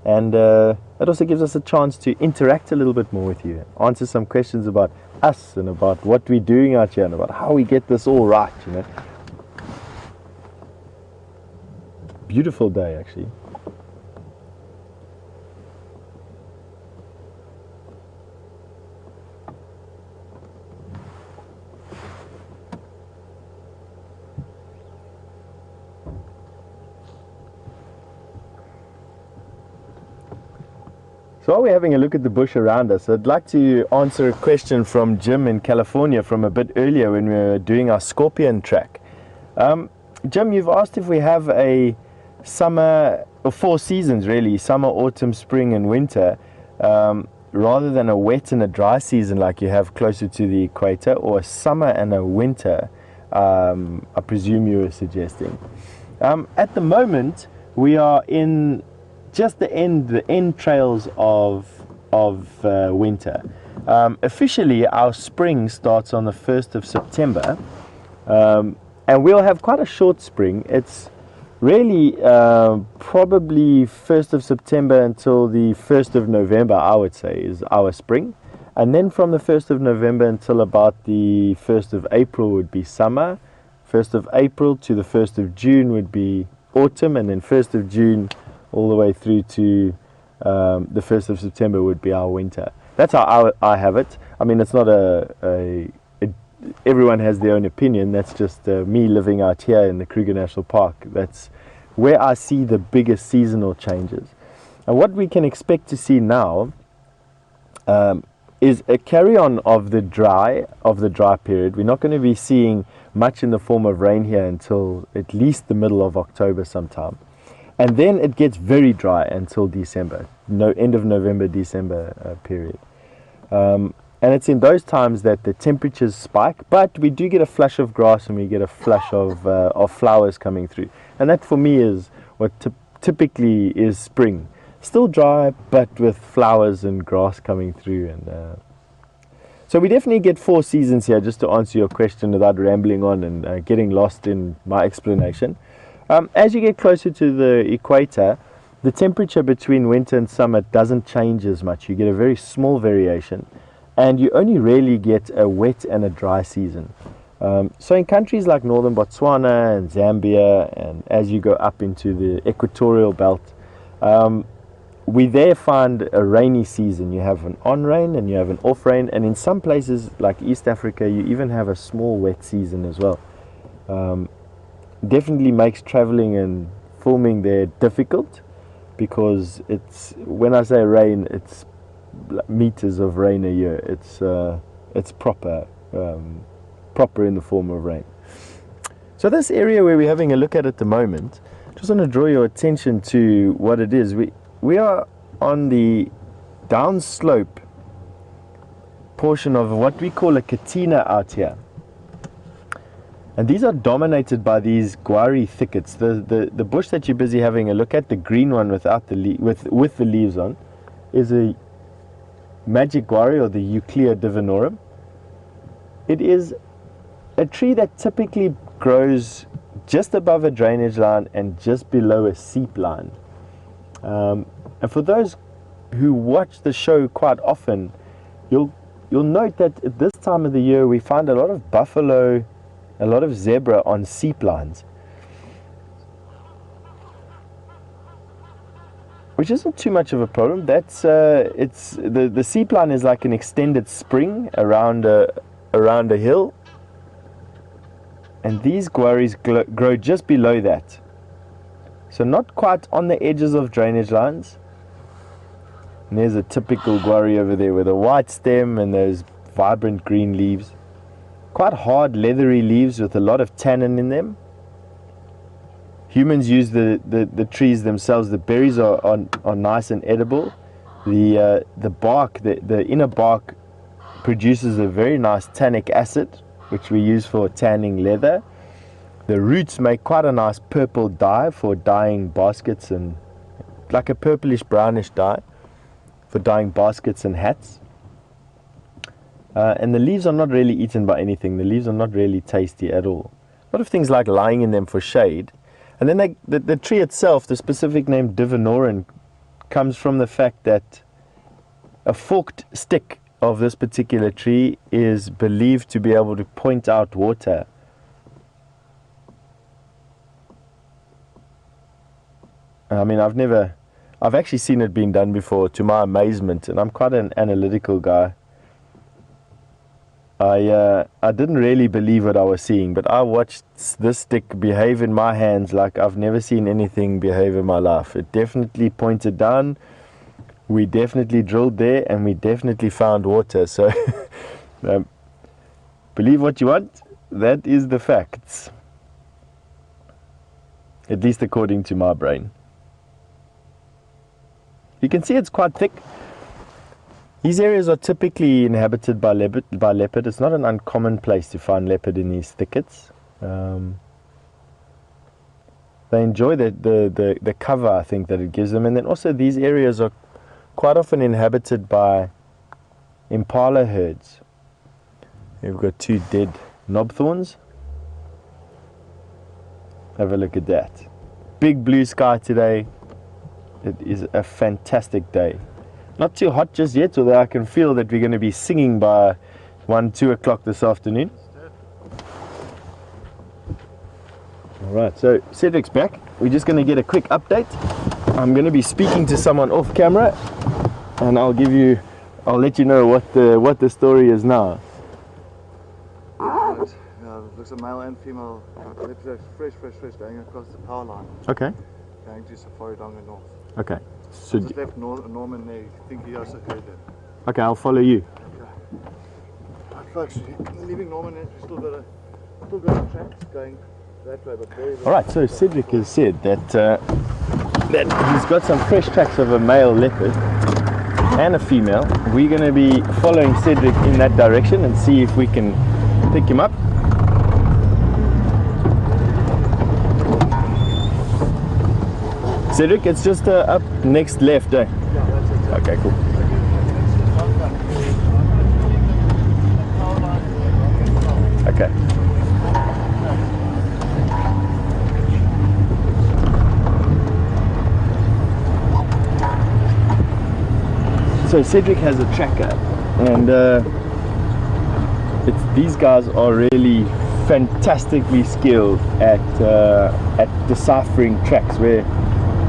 And it also gives us a chance to interact a little bit more with you, answer some questions about us and about what we're doing out here and about how we get this all right, you know. Beautiful day, actually. So while we're having a look at the bush around us, I'd like to answer a question from Jim in California from a bit earlier when we were doing our scorpion track. Jim, you've asked if we have a summer, or 4 seasons really, summer, autumn, spring and winter, rather than a wet and a dry season like you have closer to the equator, or a summer and a winter, I presume you were suggesting. At the moment, we are in just the end trails of winter. Officially, our spring starts on the 1st of September, and we'll have quite a short spring. It's really probably 1st of September until the 1st of November, I would say, is our spring. And then from the 1st of November until about the 1st of April would be summer. 1st of April to the 1st of June would be autumn, and then 1st of June all the way through to the 1st of September would be our winter. That's how I have it. I mean, it's not everyone has their own opinion. That's just me living out here in the Kruger National Park. That's where I see the biggest seasonal changes. And what we can expect to see now is a carry-on of the dry period. We're not going to be seeing much in the form of rain here until at least the middle of October sometime. And then it gets very dry until December, end of November, December period. And it's in those times that the temperatures spike, but we do get a flush of grass and we get a flush of flowers coming through. And that for me is what typically is spring. Still dry, but with flowers and grass coming through. And so we definitely get 4 seasons here, just to answer your question without rambling on and getting lost in my explanation. As you get closer to the equator, the temperature between winter and summer doesn't change as much. You get a very small variation, and you only really get a wet and a dry season. So in countries like northern Botswana and Zambia, and as you go up into the equatorial belt, we there find a rainy season. You have an on-rain and you have an off-rain, and in some places like East Africa, you even have a small wet season as well. Definitely makes traveling and filming there difficult, because it's, when I say rain, it's meters of rain a year. It's proper in the form of rain. So this area where we're having a look at the moment, just want to draw your attention to what it is. We are on the downslope portion of what we call a katina out here. And these are dominated by these guari thickets. The bush that you're busy having a look at, the green one without the with the leaves on, is a magic guari, or the Euclea divinorum. It is a tree that typically grows just above a drainage line and just below a seep line. And for those who watch the show quite often, you'll note that at this time of the year we find a lot of buffalo, a lot of zebra on seep lines, which isn't too much of a problem. That's it's the seep line is like an extended spring around a hill, and these guaris grow just below that, so not quite on the edges of drainage lines. And there's a typical guari over there with a white stem and those vibrant green leaves. Quite hard, leathery leaves with a lot of tannin in them. Humans use the trees themselves. The berries are nice and edible. The bark, the inner bark, produces a very nice tannic acid, which we use for tanning leather. The roots make quite a nice purple dye for dyeing baskets, and like a purplish brownish dye for dyeing baskets and hats. And the leaves are not really eaten by anything. The leaves are not really tasty at all. A lot of things like lying in them for shade. And then the tree itself, the specific name divinorum, comes from the fact that a forked stick of this particular tree is believed to be able to point out water. I mean, I've actually seen it being done before, to my amazement, and I'm quite an analytical guy. I didn't really believe what I was seeing, but I watched this stick behave in my hands like I've never seen anything behave in my life. It definitely pointed down, we definitely drilled there, and we definitely found water. So believe what you want, that is the facts. At least according to my brain. You can see it's quite thick. These areas are typically inhabited by leopard. It's not an uncommon place to find leopard in these thickets. They enjoy the cover, I think, that it gives them. And then also these areas are quite often inhabited by impala herds. We've got two dead knobthorns. Have a look at that. Big blue sky today. It is a fantastic day. Not too hot just yet, although I can feel that we're going to be singing by 1-2 o'clock this afternoon. Alright, so Cedric's back. We're just going to get a quick update. I'm going to be speaking to someone off camera, and I'll let you know what the story is now. Right. It looks a male and female fresh going across the power line. Okay. Going to Safari Donga North. Okay. So just left Norman there. I think he also heard them. Okay, I'll follow you. Okay. Right, folks, leaving Norman, we've still got a track going that way, but very Alright, so Cedric has said that he's got some fresh tracks of a male leopard and a female. We're going to be following Cedric in that direction and see if we can pick him up. Cedric, it's just up next left, eh? Yeah, that's it. Okay, cool. Okay. So Cedric has a tracker, and these guys are really fantastically skilled at deciphering tracks. Where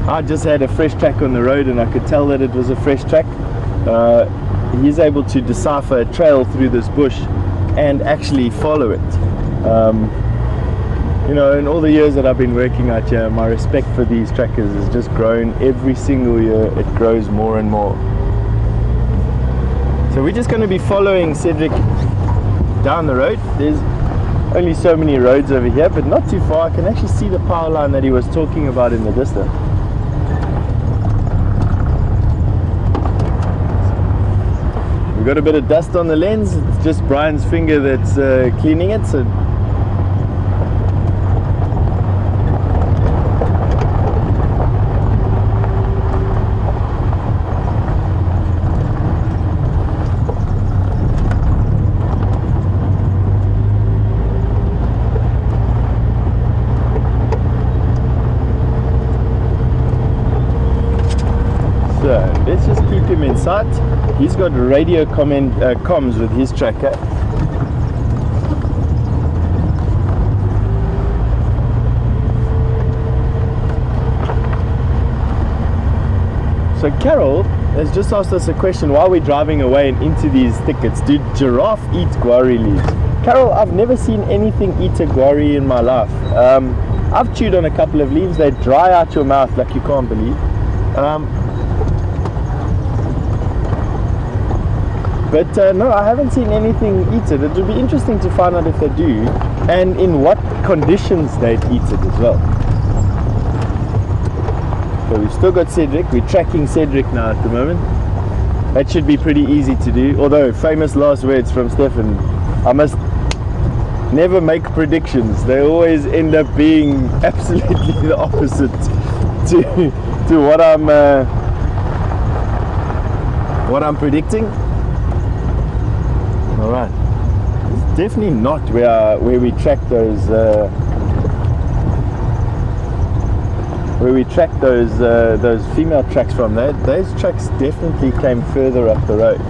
I just had a fresh track on the road and I could tell that it was a fresh track. He's able to decipher a trail through this bush and actually follow it. You know, in all the years that I've been working out here, my respect for these trackers has just grown. Every single year it grows more and more. So we're just going to be following Cedric down the road. There's only so many roads over here, but not too far. I can actually see the power line that he was talking about in the distance. We've got a bit of dust on the lens. It's just Brian's finger that's cleaning it. So let's just keep him in sight. He's got radio comms with his tracker. So Carol has just asked us a question while we're driving away and into these thickets. Do giraffe eat guarri leaves? Carol, I've never seen anything eat a guarri in my life. I've chewed on a couple of leaves. They dry out your mouth like you can't believe. But no, I haven't seen anything eat it. It would be interesting to find out if they do and in what conditions they'd eat it as well. So we've still got Cedric. We're tracking Cedric now at the moment. That should be pretty easy to do. Although, famous last words from Stefan, I must never make predictions. They always end up being absolutely the opposite to what I'm predicting. All right, it's definitely not where we track those female tracks from. Those tracks definitely came further up the road.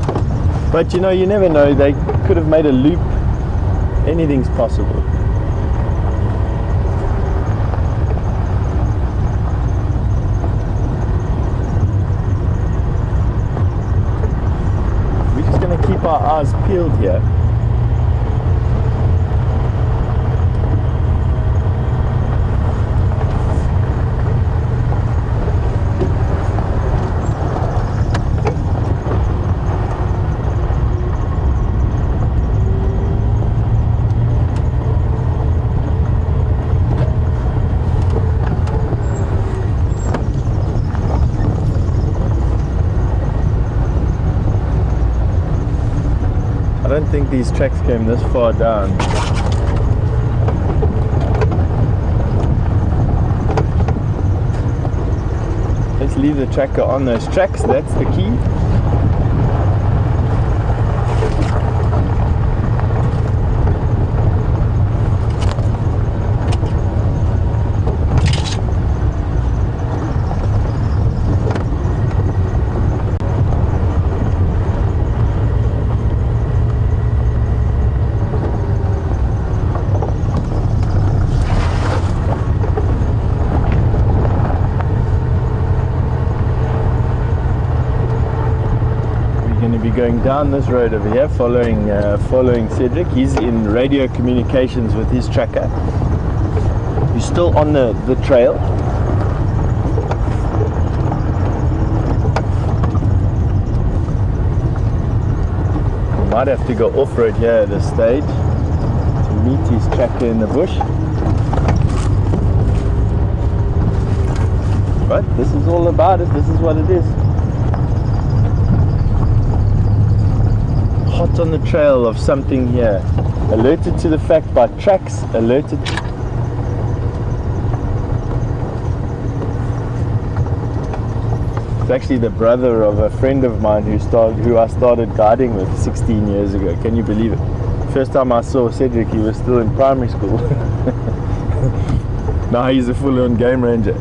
But you know, you never know. They could have made a loop. Anything's possible. Keep our eyes peeled here. I don't think these tracks came this far down. Let's leave the tracker on those tracks, that's the key. Going down this road over here, following Cedric. He's in radio communications with his tracker. He's still on the trail. We might have to go off-road here at this stage to meet his tracker in the bush. But this is all about it. This is what it is. Hot on the trail of something here. Alerted to the fact by tracks, alerted. It's actually the brother of a friend of mine who I started guiding with 16 years ago. Can you believe it? First time I saw Cedric, he was still in primary school. Now he's a full-on game ranger.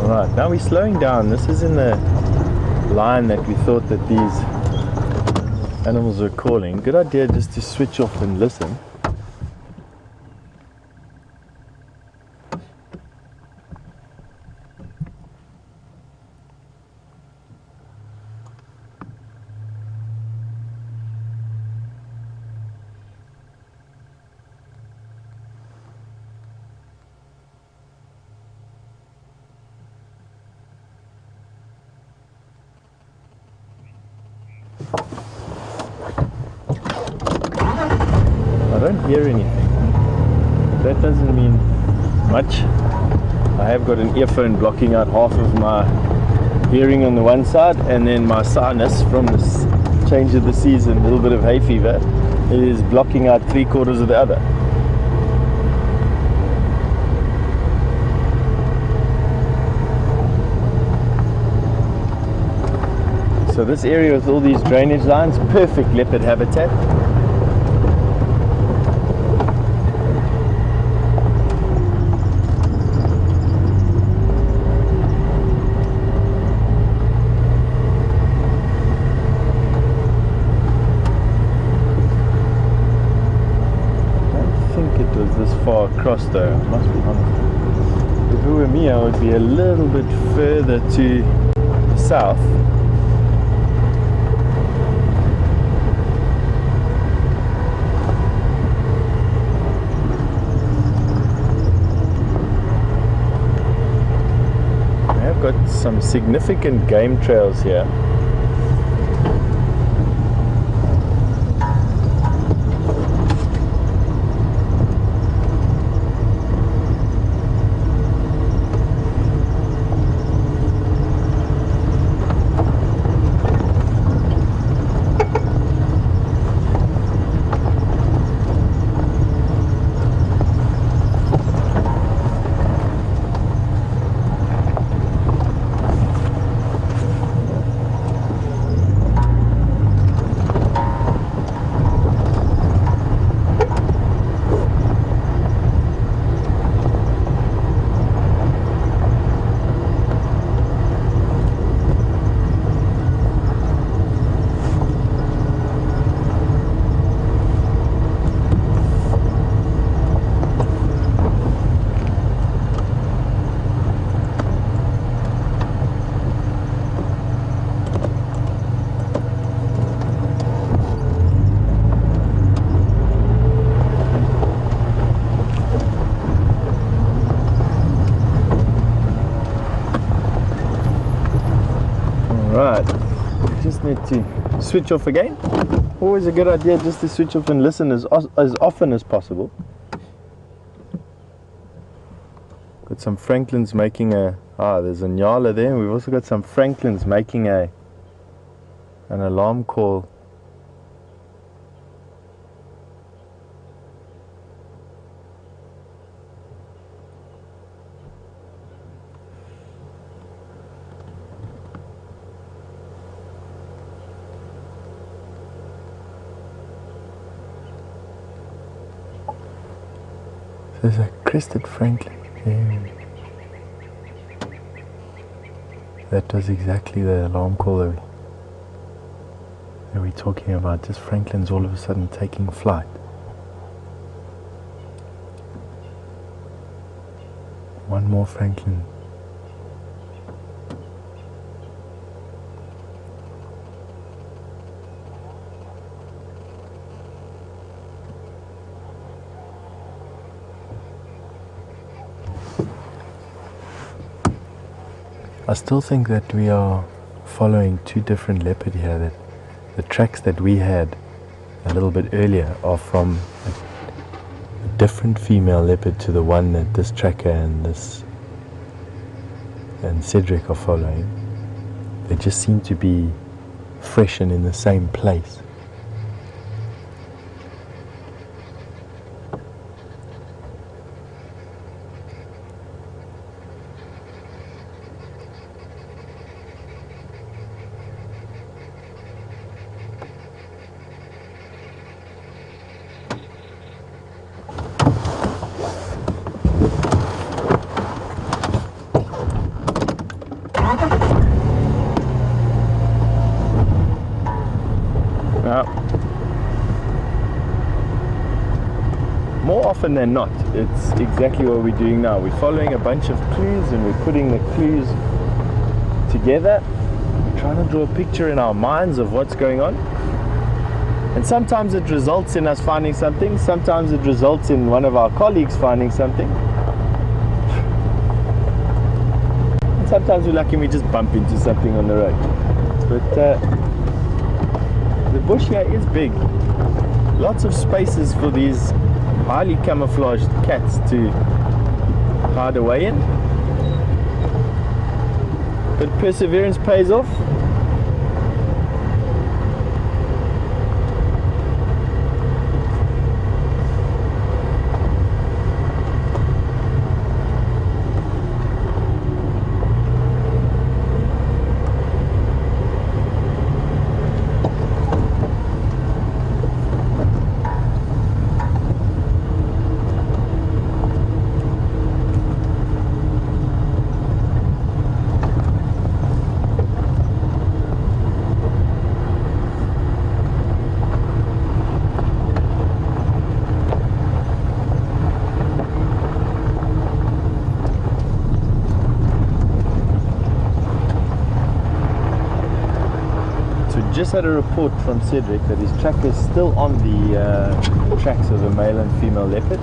Right, now we're slowing down. This is in the line that we thought that these animals were calling. Good idea just to switch off and listen. don't hear anything. That doesn't mean much. I have got an earphone blocking out half of my hearing on the one side, and then my sinus from this change of the season, a little bit of hay fever, is blocking out 3/4 of the other. So this area with all these drainage lines, perfect leopard habitat. Far across though, I must be honest. If it were me, I would be a little bit further to the south. I have got some significant game trails here. Right, just need to switch off again. Always a good idea just to switch off and listen as often as possible. Got some Franklins making a, there's a Nyala there. We've also got some Franklins making an alarm call. There's a crested Franklin there. That was exactly the alarm call that we're talking about. Just Franklins all of a sudden taking flight. One more Franklin. I still think that we are following two different leopard here. That the tracks that we had a little bit earlier are from a different female leopard to the one that this tracker and Cedric are following. They just seem to be fresh and in the same place. More often than not, it's exactly what we're doing now. We're following a bunch of clues and we're putting the clues together. We're trying to draw a picture in our minds of what's going on. And sometimes it results in us finding something, sometimes it results in one of our colleagues finding something. And sometimes we're lucky and we just bump into something on the road. But the bush here is big. lots of spaces for these highly camouflaged cats to hide away in. But perseverance pays off. Just had a report from Cedric that his tracker is still on the tracks of a male and female leopard.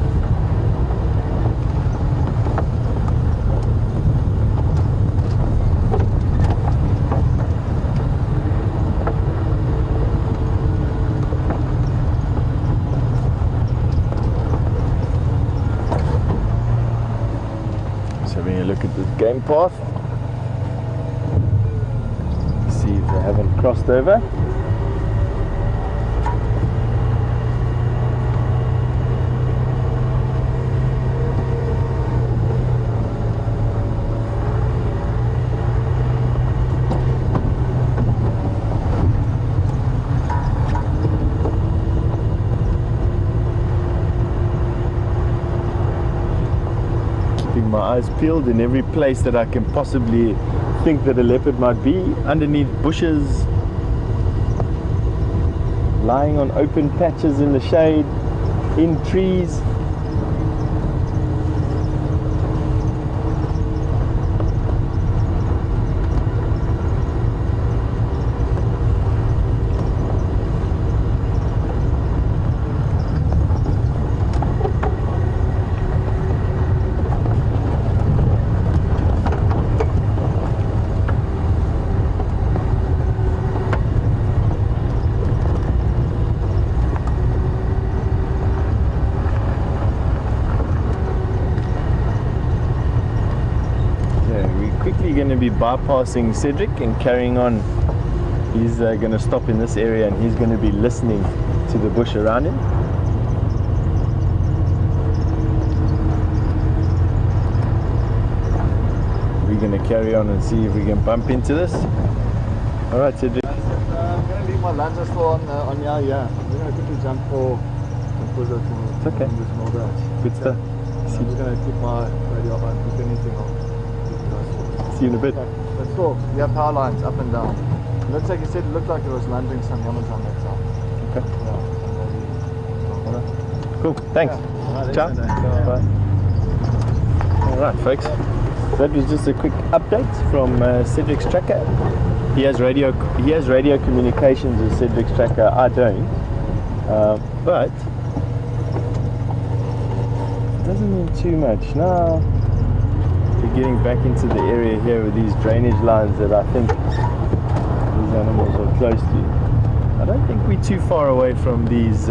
Just having a look at this game path. See if they haven't crossed over. Keeping my eyes peeled in every place that I can possibly think that a leopard might be, underneath bushes, lying on open patches in the shade, in trees. Going to be bypassing Cedric and carrying on. He's going to stop in this area and he's going to be listening to the bush around him. We're going to carry on and see if we can bump into this. Alright, Cedric. I'm going to leave my lenses still on yeah. I'm going to quickly jump for the It's okay. Good stuff. I'm just going to keep my radio on. If anything, I'll see you in a bit. Let's talk. We have power lines up and down. It looks like you said, it looked like it was landing some runners on that side. Okay. Yeah. Cool. Thanks. Yeah. Ciao. Bye. Alright, folks. That was just a quick update from Cedric's tracker. He has radio communications with Cedric's tracker. I don't. But it doesn't mean too much. No. We're getting back into the area here with these drainage lines that I think these animals are close to. I don't think we're too far away from these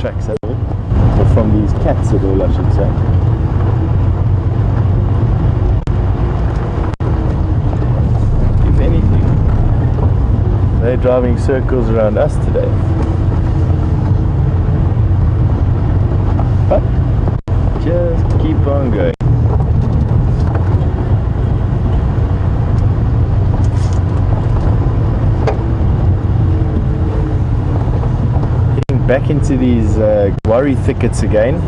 tracks at all, or from these cats at all, I should say. If anything, they're driving circles around us today. But just keep on going. Getting back into these guarri thickets again,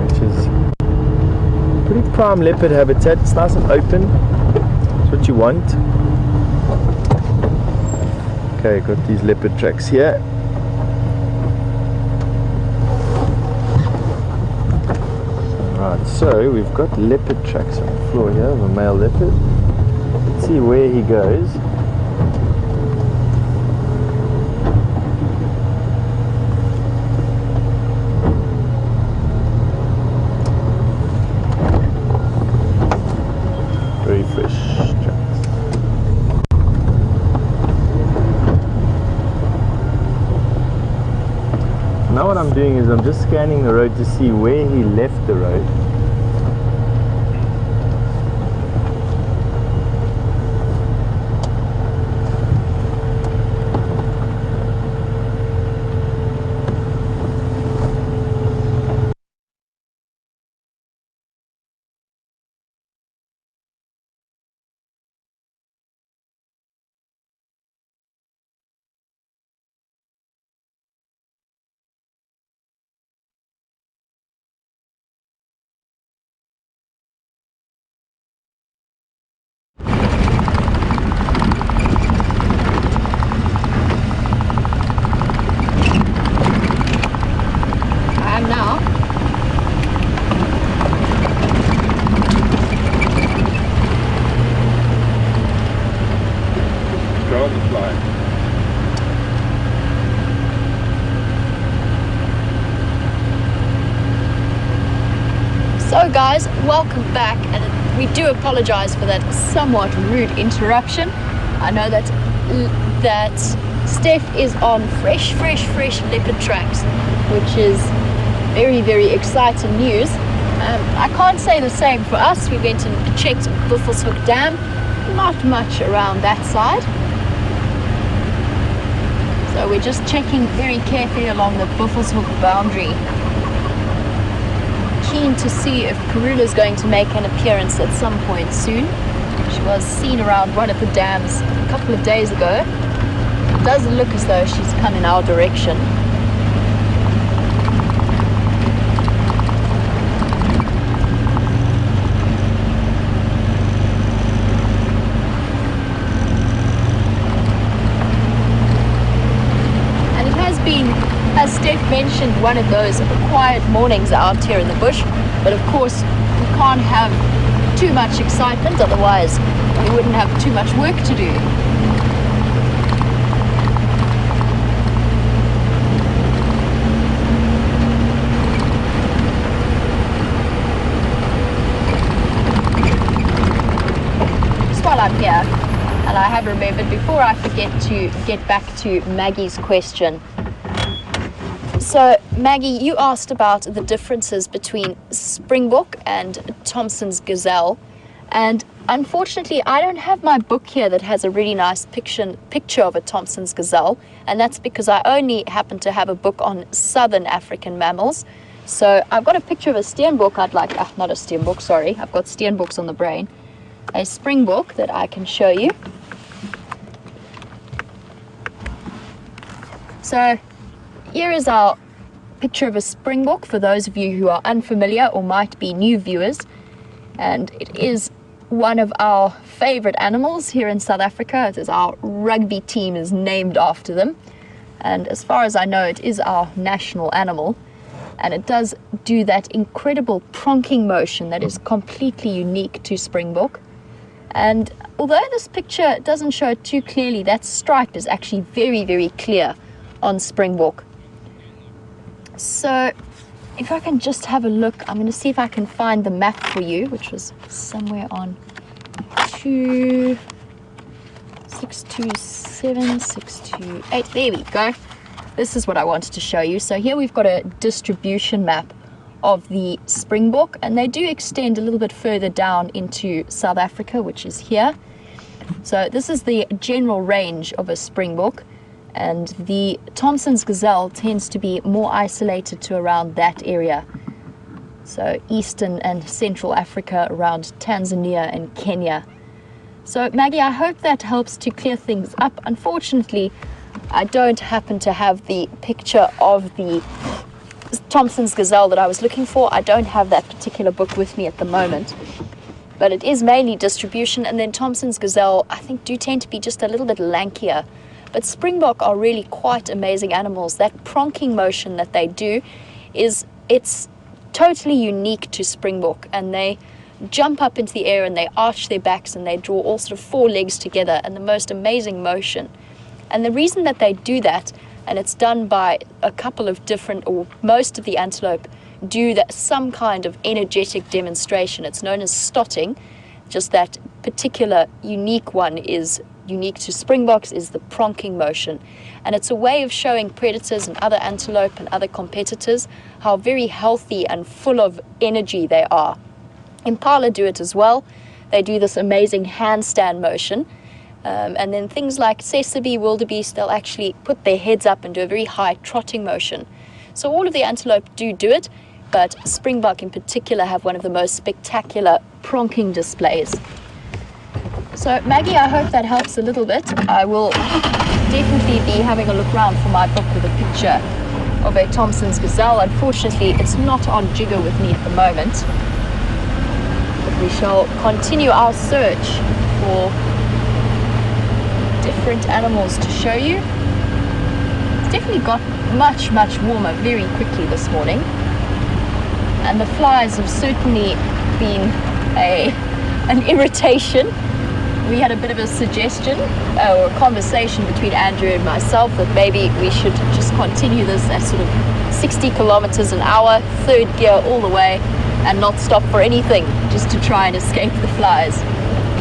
which is pretty prime leopard habitat. It's nice and open. It's what you want. Okay, got these leopard tracks here. Right, so we've got leopard tracks on the floor here of a male leopard. Let's see where he goes. Very fresh tracks. what I'm doing is I'm just scanning the road to see where he left the road. I am now. Go on the fly. So guys, welcome back, and we do apologize for that somewhat rude interruption. I know that Steph is on fresh leopard tracks, which is very exciting news. I can't say the same for us. We went and checked Buffelshoek Dam. Not much around that side. So we're just checking very carefully along the Buffelshoek boundary. Keen to see if Karula's going to make an appearance at some point soon. She was seen around one of the dams a couple of days ago. It does look as though she's come in our direction. And it has been, as Steph mentioned, one of those quiet mornings out here in the bush. But of course, we can't have too much excitement, otherwise we wouldn't have too much work to do. Just while I'm here, and I have remembered, before I forget, to get back to Maggie's question. So Maggie, you asked about the differences between springbok and Thompson's gazelle, and unfortunately I don't have my book here that has a really nice picture of a Thompson's gazelle, and that's because I only happen to have a book on southern African mammals. So I've got a picture of a steenbok. Not a steenbok, sorry, I've got steenboks on the brain. A springbok that I can show you. So here is our picture of a springbok for those of you who are unfamiliar or might be new viewers. And it is one of our favorite animals here in South Africa. It is our rugby team is named after them. And as far as I know, it is our national animal. And it does do that incredible pronking motion that is completely unique to springbok. And although this picture doesn't show it too clearly, that stripe is actually very clear on springbok. So if I can just have a look, I'm going to see if I can find the map for you, which was somewhere on 627, 628. There we go. This is what I wanted to show you. So here we've got a distribution map of the springbok, and they do extend a little bit further down into South Africa, which is here. So this is the general range of a springbok. And the Thompson's gazelle tends to be more isolated to around that area. So Eastern and Central Africa, around Tanzania and Kenya. So Maggie, I hope that helps to clear things up. Unfortunately, I don't happen to have the picture of the Thompson's gazelle that I was looking for. I don't have that particular book with me at the moment. But it is mainly distribution, and then Thompson's gazelle, I think, do tend to be just a little bit lankier. But springbok are really quite amazing animals. That pronking motion that they do it's totally unique to springbok, and they jump up into the air and they arch their backs and they draw all sort of four legs together, and the most amazing motion. And the reason that they do that, and it's done by a couple of different, or most of the antelope do that, some kind of energetic demonstration. It's known as stotting, just that particular unique one is unique to springboks is the pronking motion. And it's a way of showing predators and other antelope and other competitors how very healthy and full of energy they are. Impala do it as well. They do this amazing handstand motion. And then things like Sesame, wildebeest, they'll actually put their heads up and do a very high trotting motion. So all of the antelope do it, but springbok in particular have one of the most spectacular pronking displays. So Maggie, I hope that helps a little bit. I will definitely be having a look around for my book with a picture of a Thompson's gazelle. Unfortunately, it's not on Jigger with me at the moment. But we shall continue our search for different animals to show you. It's definitely got much warmer very quickly this morning, and the flies have certainly been an irritation. We had a bit of a suggestion or a conversation between Andrew and myself that maybe we should just continue this at sort of 60 kilometers an hour, third gear all the way, and not stop for anything, just to try and escape the flies,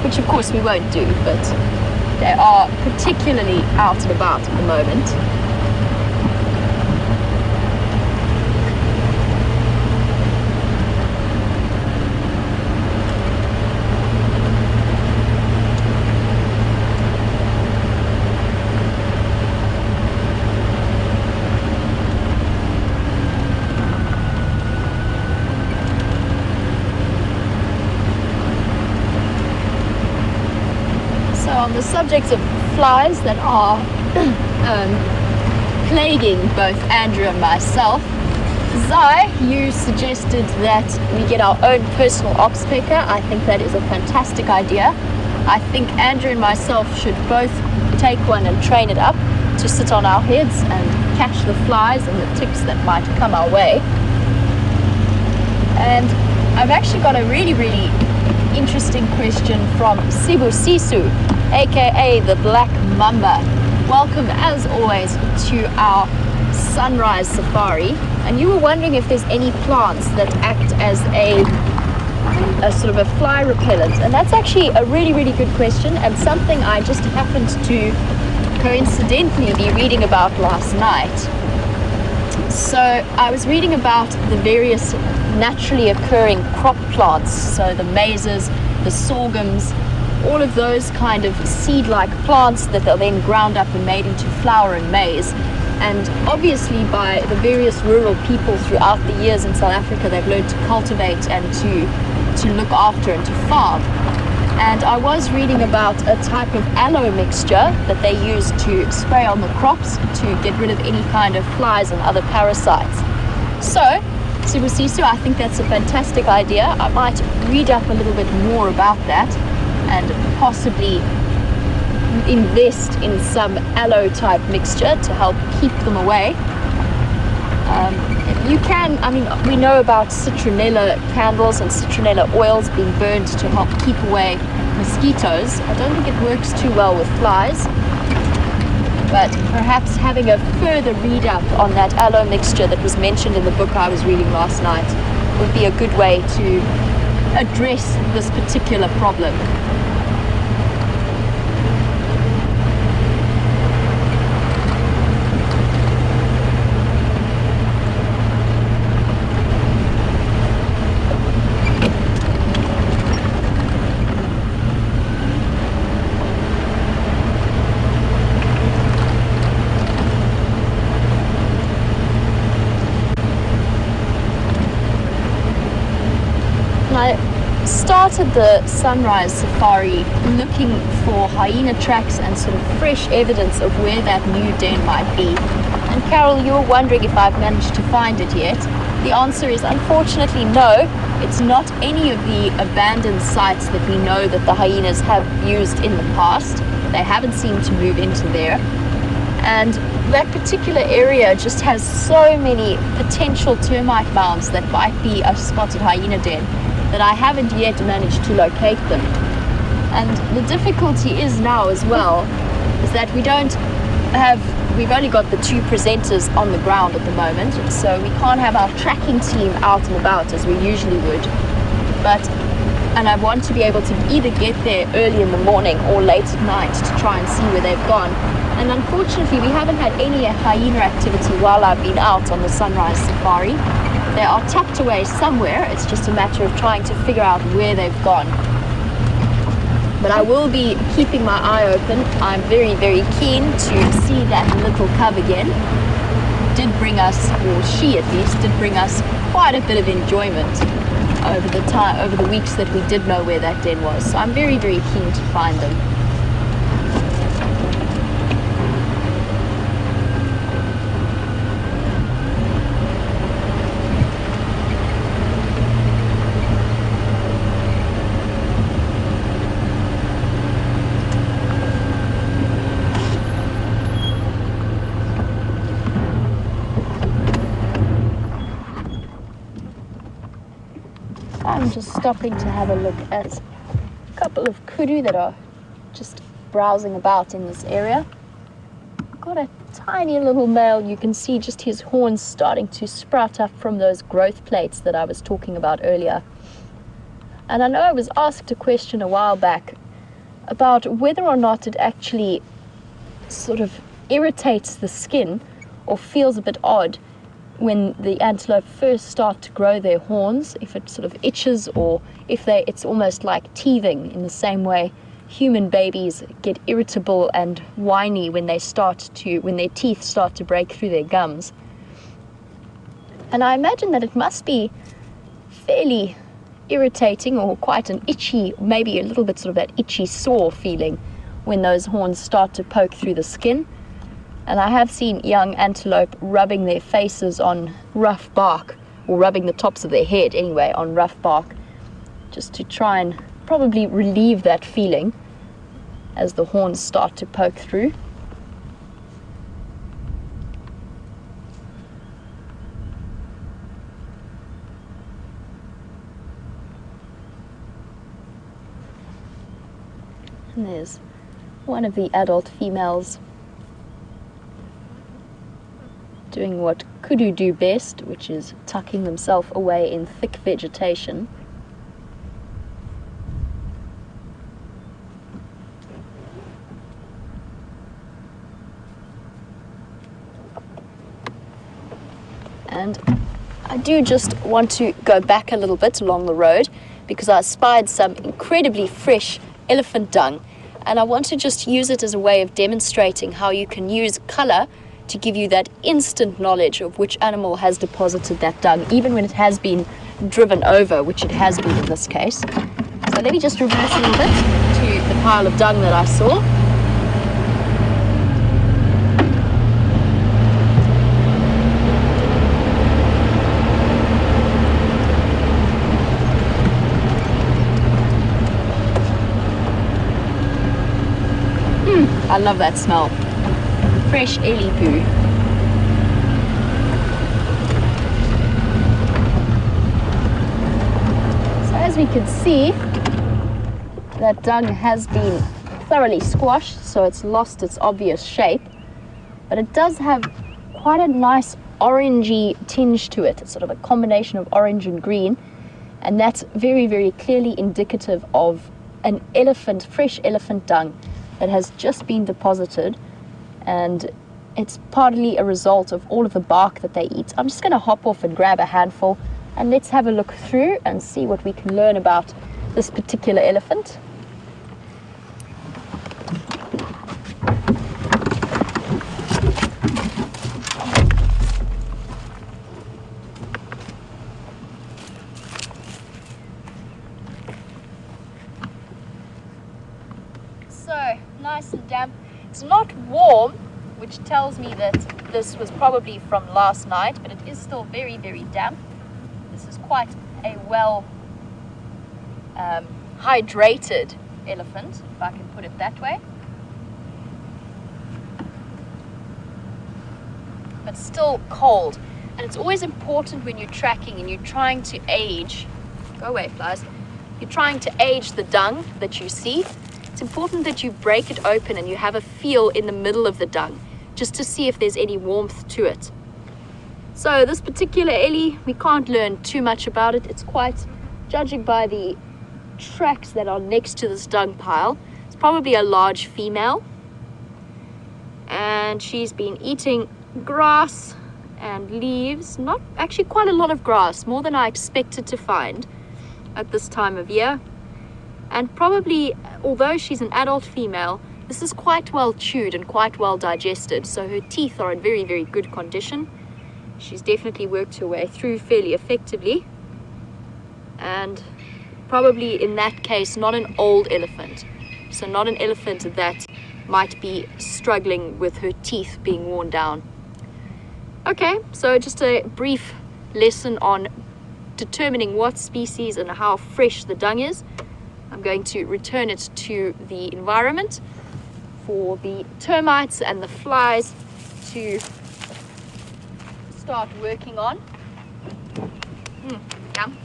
which of course we won't do, but they are particularly out and about at the moment. On the subject of flies that are plaguing both Andrew and myself, Zai, you suggested that we get our own personal ox pecker. I think that is a fantastic idea. I think Andrew and myself should both take one and train it up to sit on our heads and catch the flies and the ticks that might come our way. And I've actually got a really interesting question from Sibusiso, aka the Black Mamba. Welcome as always to our sunrise safari. And you were wondering if there's any plants that act as a sort of a fly repellent, and that's actually a really good question, and something I just happened to coincidentally be reading about last night. So I was reading about the various naturally occurring crop plants, so the mazes, the sorghums, all of those kind of seed-like plants that are then ground up and made into flour and maize. And obviously by the various rural people throughout the years in South Africa, they've learned to cultivate and to look after and to farm. And I was reading about a type of aloe mixture that they use to spray on the crops to get rid of any kind of flies and other parasites. So, Sibusiso, I think that's a fantastic idea. I might read up a little bit more about that and possibly invest in some aloe type mixture to help keep them away. You can, I mean, we know about citronella candles and citronella oils being burned to help keep away mosquitoes. I don't think it works too well with flies, but perhaps having a further read up on that aloe mixture that was mentioned in the book I was reading last night would be a good way to address this particular problem. I started the sunrise safari looking for hyena tracks and sort of fresh evidence of where that new den might be. And Carol, you were wondering if I've managed to find it yet. The answer is unfortunately no. It's not any of the abandoned sites that we know that the hyenas have used in the past. They haven't seemed to move into there. And that particular area just has so many potential termite mounds that might be a spotted hyena den that I haven't yet managed to locate them. And the difficulty is now as well is that we've only got the two presenters on the ground at the moment, so we can't have our tracking team out and about as we usually would. But and I want to be able to either get there early in the morning or late at night to try and see where they've gone. And unfortunately, we haven't had any hyena activity while I've been out on the sunrise safari. They are tucked away somewhere. It's just a matter of trying to figure out where they've gone. But I will be keeping my eye open. I'm very, very keen to see that little cub again. Did bring us, or she at least, did bring us quite a bit of enjoyment over the weeks that we did know where that den was. So I'm very, very keen to find them. I'm just stopping to have a look at a couple of kudu that are just browsing about in this area. Got a tiny little male. You can see just his horns starting to sprout up from those growth plates that I was talking about earlier. And I know I was asked a question a while back about whether or not it actually sort of irritates the skin or feels a bit odd when the antelope first start to grow their horns, if it sort of itches, or if it's almost like teething, in the same way human babies get irritable and whiny when their teeth start to break through their gums. And I imagine that it must be fairly irritating, or quite an itchy, maybe a little bit sort of that itchy sore feeling when those horns start to poke through the skin. And I have seen young antelope rubbing their faces on rough bark, or rubbing the tops of their head anyway on rough bark, just to try and probably relieve that feeling as the horns start to poke through. And there's one of the adult females doing what kudu do best, which is tucking themselves away in thick vegetation. And I do just want to go back a little bit along the road because I spied some incredibly fresh elephant dung, and I want to just use it as a way of demonstrating how you can use color to give you that instant knowledge of which animal has deposited that dung, even when it has been driven over, which it has been in this case. So let me just reverse a little bit to the pile of dung that I saw. I love that smell. Fresh ellie poo. So as we can see, that dung has been thoroughly squashed, so it's lost its obvious shape, but it does have quite a nice orangey tinge to it. It's sort of a combination of orange and green, and that's very, very clearly indicative of an elephant, fresh elephant dung that has just been deposited, and it's partly a result of all of the bark that they eat. I'm just going to hop off and grab a handful, and let's have a look through and see what we can learn about this particular elephant. So, nice and damp. It's not warm, which tells me that this was probably from last night, but it is still very, very damp. This is quite a well hydrated elephant, if I can put it that way. But still cold. And it's always important when you're tracking and you're trying to age, go away flies, you're trying to age the dung that you see. It's important that you break it open and you have a feel in the middle of the dung, just to see if there's any warmth to it. So this particular ellie, we can't learn too much about it. It's quite, judging by the tracks that are next to this dung pile. It's probably a large female, and she's been eating grass and leaves. Not actually, quite a lot of grass, more than I expected to find at this time of year. And probably, although she's an adult female, this is quite well chewed and quite well digested, so her teeth are in very, very good condition. She's definitely worked her way through fairly effectively, and probably in that case not an old elephant, so not an elephant that might be struggling with her teeth being worn down. Okay, so just a brief lesson on determining what species and how fresh the dung is. I'm going to return it to the environment for the termites and the flies to start working on. Yum.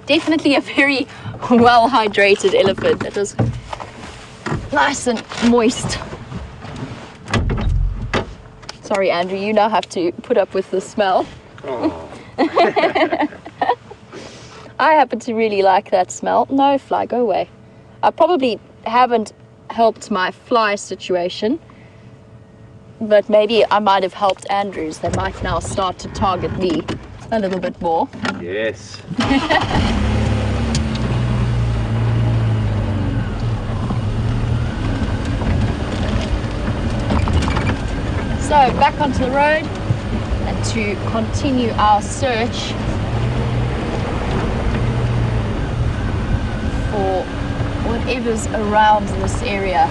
Definitely a very well hydrated elephant. That is nice and moist. Sorry, Andrew, you now have to put up with the smell. Oh. I happen to really like that smell. No, fly, go away. I probably haven't helped my fly situation, but maybe I might have helped Andrews. They might now start to target me a little bit more. Yes. So back onto the road and to continue our search for whatever's around this area.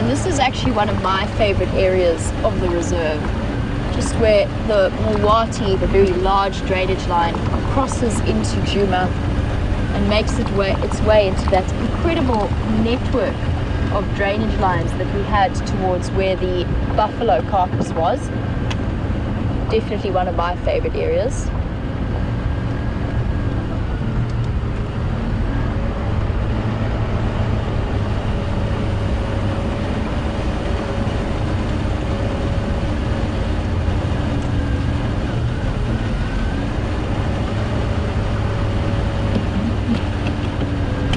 This is actually one of my favorite areas of the reserve, just where the Mulwati, the very large drainage line, crosses into Djuma and makes its way into that incredible network of drainage lines that we had towards where the buffalo carcass was. Definitely one of my favorite areas.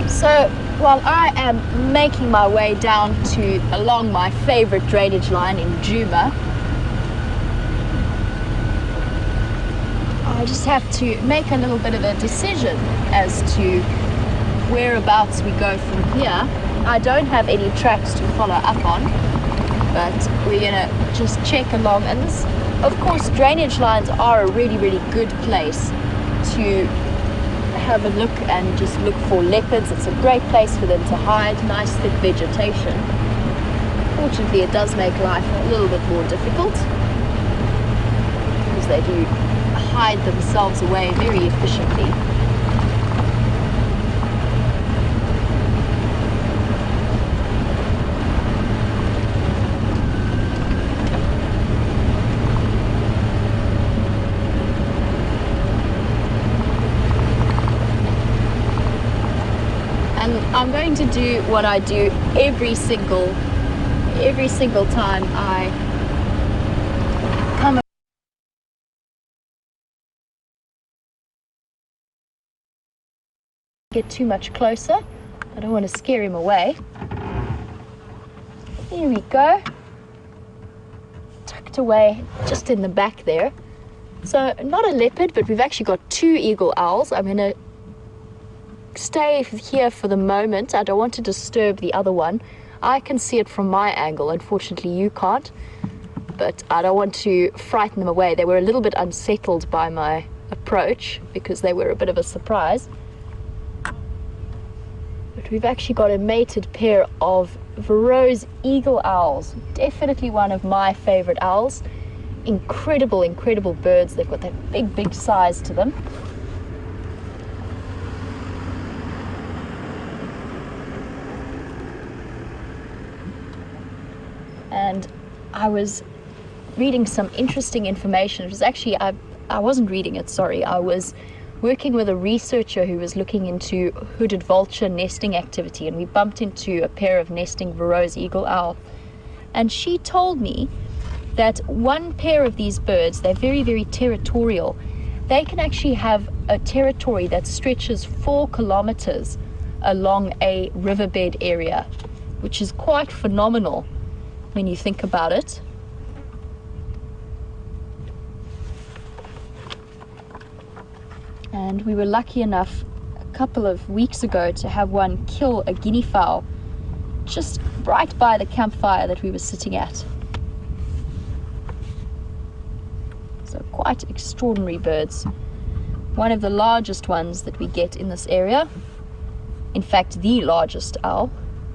So while I am making my way down along my favorite drainage line in Djuma, I just have to make a little bit of a decision as to whereabouts we go from here. I don't have any tracks to follow up on, but we're gonna just check along. And this, of course, drainage lines are a really, really good place to have a look and just look for leopards. It's a great place for them to hide, nice thick vegetation. Fortunately, it does make life a little bit more difficult because they do hide themselves away very efficiently. I'm going to do what I do every single time I come get too much closer. I don't want to scare him away. Here we go. Tucked away just in the back there. So not a leopard, but we've actually got two eagle owls. I'm going to stay here for the moment. I don't want to disturb the other one. I can see it from my angle. Unfortunately, you can't. But I don't want to frighten them away. They were a little bit unsettled by my approach because they were a bit of a surprise. But we've actually got a mated pair of Varro's eagle owls. Definitely one of my favorite owls. Incredible, incredible birds. They've got that big, big size to them. and I was reading some interesting information. It was actually, I wasn't reading it, sorry. I was working with a researcher who was looking into hooded vulture nesting activity, and we bumped into a pair of nesting Verreaux's eagle owl. And she told me that one pair of these birds, they're very, very territorial. They can actually have a territory that stretches 4 kilometers along a riverbed area, which is quite phenomenal when you think about it. And we were lucky enough a couple of weeks ago to have one kill a guinea fowl just right by the campfire that we were sitting at. So quite extraordinary birds. One of the largest ones that we get in this area. In fact, the largest owl,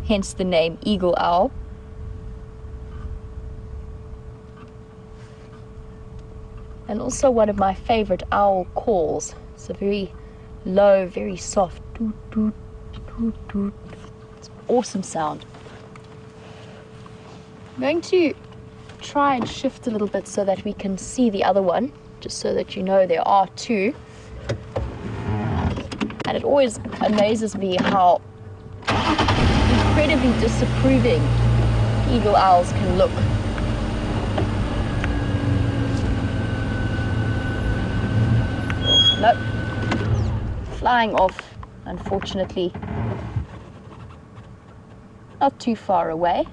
hence the name eagle owl. And also one of my favorite owl calls. It's a very low, very soft toot, toot, toot, toot. It's an awesome sound. I'm going to try and shift a little bit so that we can see the other one, just so that you know there are 2. And it always amazes me how incredibly disapproving eagle owls can look. Nope. Flying off, unfortunately. Not too far away,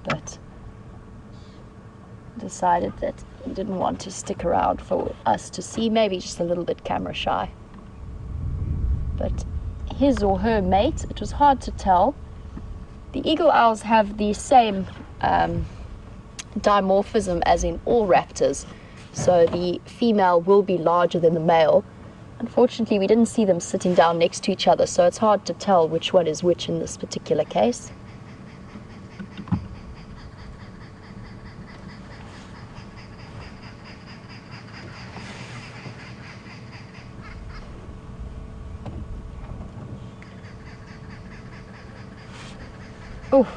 but decided that he didn't want to stick around for us to see, maybe just a little bit camera shy. But his or her mate, it was hard to tell. The eagle owls have the same dimorphism as in all raptors, so the female will be larger than the male. Unfortunately, we didn't see them sitting down next to each other, so it's hard to tell which one is which in this particular case. Oh,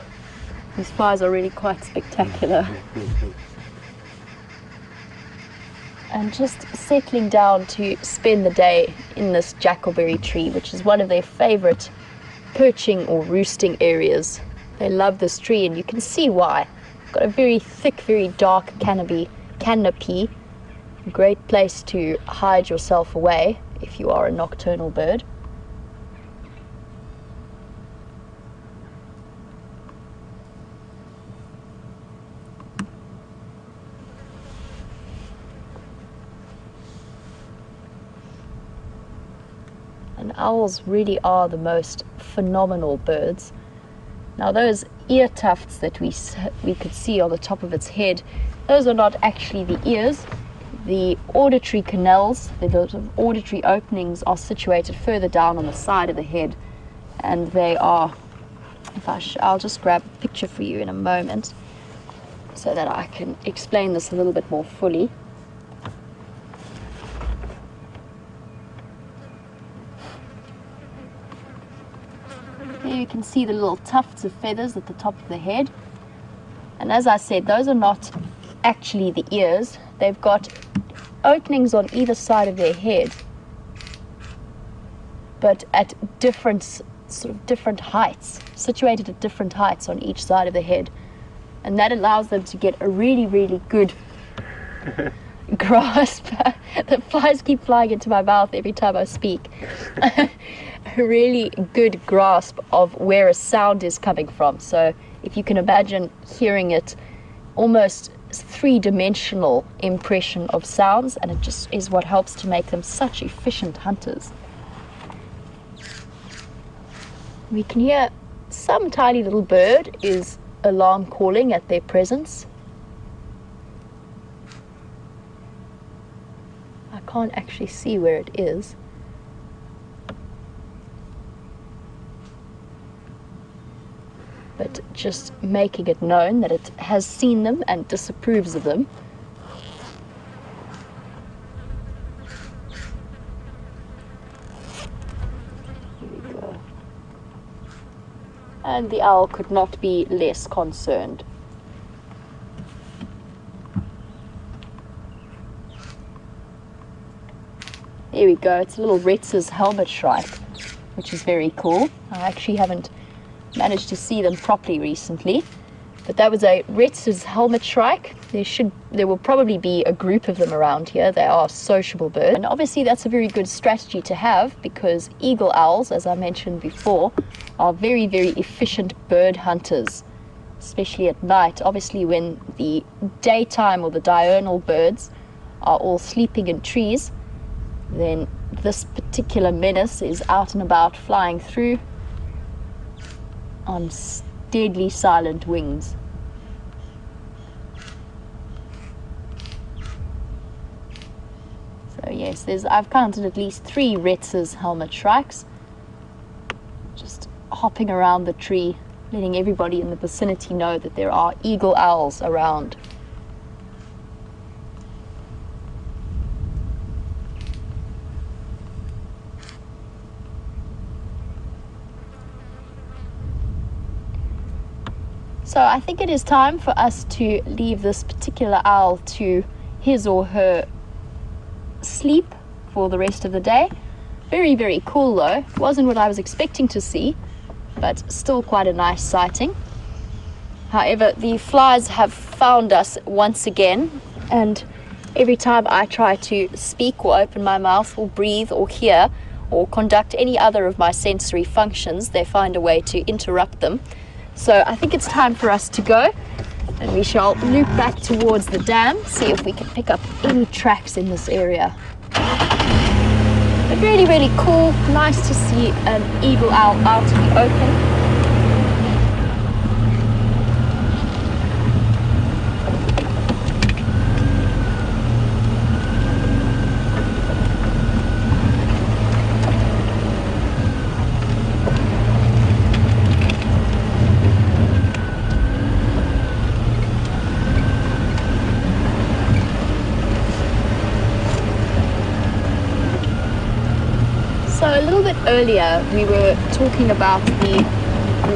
these flies are really quite spectacular. And just settling down to spend the day in this jackalberry tree, which is one of their favorite perching or roosting areas. They love this tree, and you can see why. It's got a very thick, very dark canopy. A great place to hide yourself away if you are a nocturnal bird. And owls really are the most phenomenal birds. Now those ear tufts that we could see on the top of its head, those are not actually the ears. The auditory canals, the auditory openings, are situated further down on the side of the head, and they are, I'll just grab a picture for you in a moment so that I can explain this a little bit more fully. There you can see the little tufts of feathers at the top of the head. And as I said, those are not actually the ears. They've got openings on either side of their head, but at different heights, situated at different heights on each side of the head. And that allows them to get a really, really good grasp. The flies keep flying into my mouth every time I speak. A really good grasp of where a sound is coming from. So if you can imagine hearing it, almost three-dimensional impression of sounds, and it just is what helps to make them such efficient hunters. We can hear some tiny little bird is alarm calling at their presence. I can't actually see where it is. But just making it known that it has seen them and disapproves of them. Here we go. And the owl could not be less concerned. There we go. It's a little Retz's helmet shrike, which is very cool. I actually haven't managed to see them properly recently. But that was a Retz's helmet shrike. There will probably be a group of them around here. They are sociable birds. And obviously that's a very good strategy to have, because eagle owls, as I mentioned before, are very, very efficient bird hunters, especially at night. Obviously when the daytime or the diurnal birds are all sleeping in trees, then this particular menace is out and about, flying through on deadly silent wings. So yes, I've counted at least 3 Retz's helmet shrikes just hopping around the tree, letting everybody in the vicinity know that there are eagle owls around. So I think it is time for us to leave this particular owl to his or her sleep for the rest of the day. Very, very cool though. It wasn't what I was expecting to see, but still quite a nice sighting. However, the flies have found us once again, and every time I try to speak or open my mouth or breathe or hear or conduct any other of my sensory functions, they find a way to interrupt them. So I think it's time for us to go, and we shall loop back towards the dam, see if we can pick up any tracks in this area. But really, really cool. Nice to see an eagle owl out in the open. So a little bit earlier we were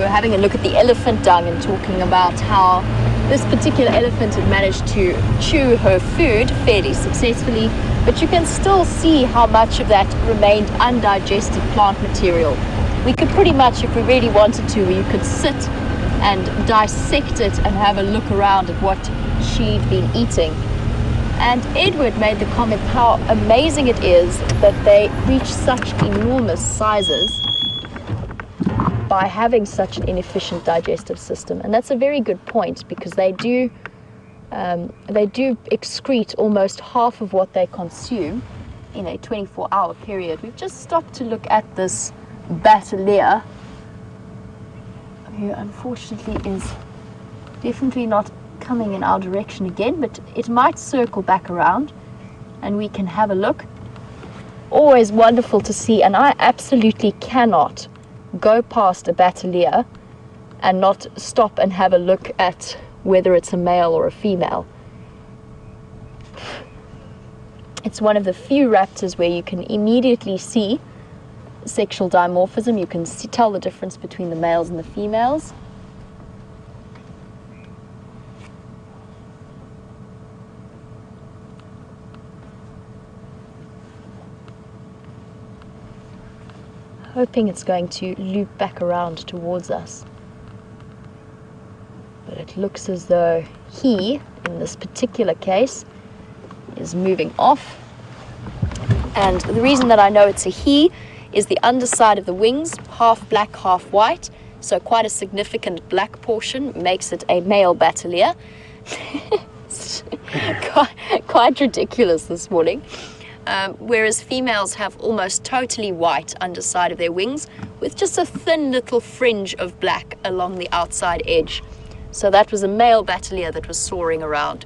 having a look at the elephant dung and talking about how this particular elephant had managed to chew her food fairly successfully, but you can still see how much of that remained undigested plant material. We could pretty much, if we really wanted to, we could sit and dissect it and have a look around at what she'd been eating. And Edward made the comment how amazing it is that they reach such enormous sizes by having such an inefficient digestive system. And that's a very good point, because they do excrete almost half of what they consume in a 24-hour period. We've just stopped to look at this Bateleur, who unfortunately is definitely not coming in our direction again, but it might circle back around and we can have a look. Always wonderful to see, and I absolutely cannot go past a Bateleur and not stop and have a look at whether it's a male or a female. It's one of the few raptors where you can immediately see sexual dimorphism. You can tell the difference between the males and the females. Hoping it's going to loop back around towards us. But it looks as though he, in this particular case, is moving off. And the reason that I know it's a he is the underside of the wings, half black, half white. So quite a significant black portion makes it a male Bateleur. quite ridiculous this morning. Whereas females have almost totally white underside of their wings with just a thin little fringe of black along the outside edge. So that was a male Bateleur that was soaring around.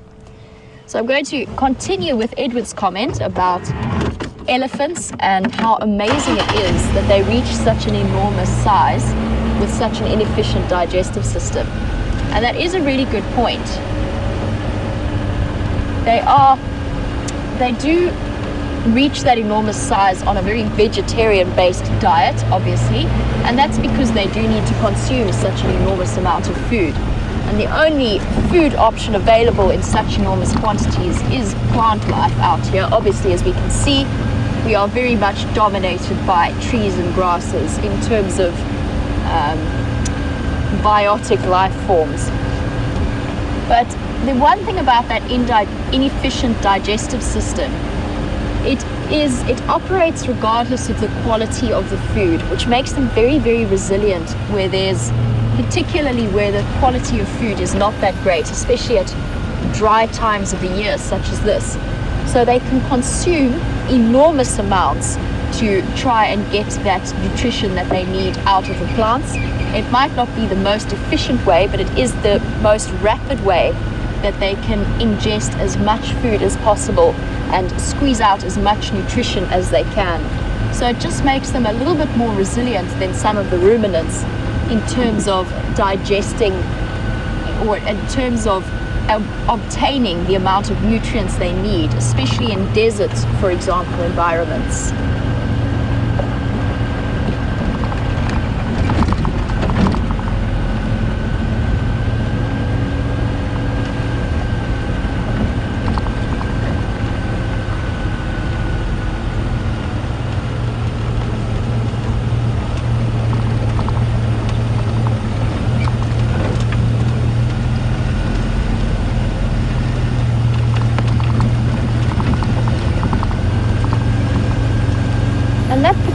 So I'm going to continue with Edward's comment about elephants and how amazing it is that they reach such an enormous size with such an inefficient digestive system. And that is a really good point. They do reach that enormous size on a very vegetarian-based diet, obviously, and that's because they do need to consume such an enormous amount of food. And the only food option available in such enormous quantities is plant life out here. Obviously, as we can see, we are very much dominated by trees and grasses in terms of biotic life forms. But the one thing about that inefficient digestive system, it operates regardless of the quality of the food, which makes them very, very resilient particularly where the quality of food is not that great, especially at dry times of the year such as this. So they can consume enormous amounts to try and get that nutrition that they need out of the plants. It might not be the most efficient way, but it is the most rapid way that they can ingest as much food as possible and squeeze out as much nutrition as they can. So it just makes them a little bit more resilient than some of the ruminants in terms of digesting, or in terms of obtaining the amount of nutrients they need, especially in deserts, for example, environments.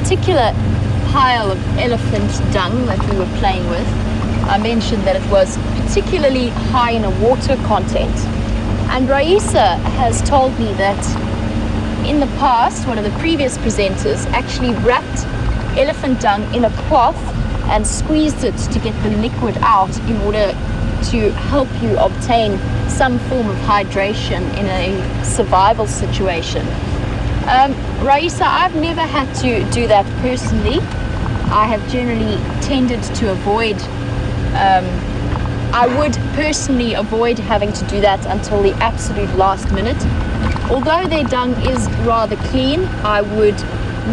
Particular pile of elephant dung that we were playing with, I mentioned that it was particularly high in a water content, and Raisa has told me that in the past one of the previous presenters actually wrapped elephant dung in a cloth and squeezed it to get the liquid out in order to help you obtain some form of hydration in a survival situation. Raisa, I've never had to do that personally. I have generally tended to avoid, I would personally avoid having to do that until the absolute last minute. Although their dung is rather clean, I would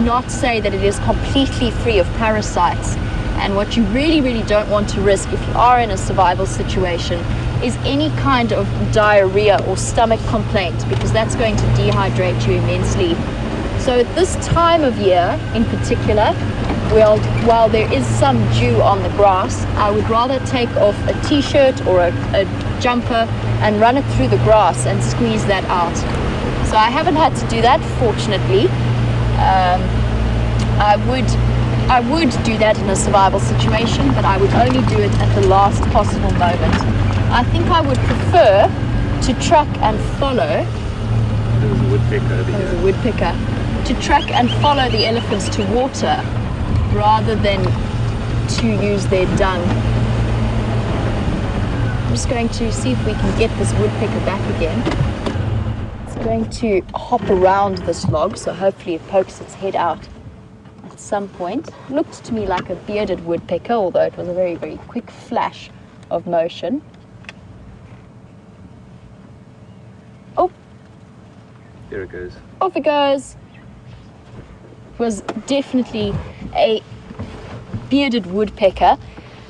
not say that it is completely free of parasites. And what you really, really don't want to risk if you are in a survival situation is any kind of diarrhea or stomach complaint, because that's going to dehydrate you immensely. So at this time of year in particular, while there is some dew on the grass, I would rather take off a t-shirt or a jumper and run it through the grass and squeeze that out. So I haven't had to do that, fortunately. I would do that in a survival situation, but I would only do it at the last possible moment. I think I would prefer to track and follow. There's a woodpecker over here. There's a woodpecker. To track and follow the elephants to water rather than to use their dung. I'm just going to see if we can get this woodpecker back again. It's going to hop around this log, so hopefully it pokes its head out at some point. It looked to me like a bearded woodpecker, although it was a very, very quick flash of motion. Oh! There it goes. Off it goes! It was definitely a bearded woodpecker.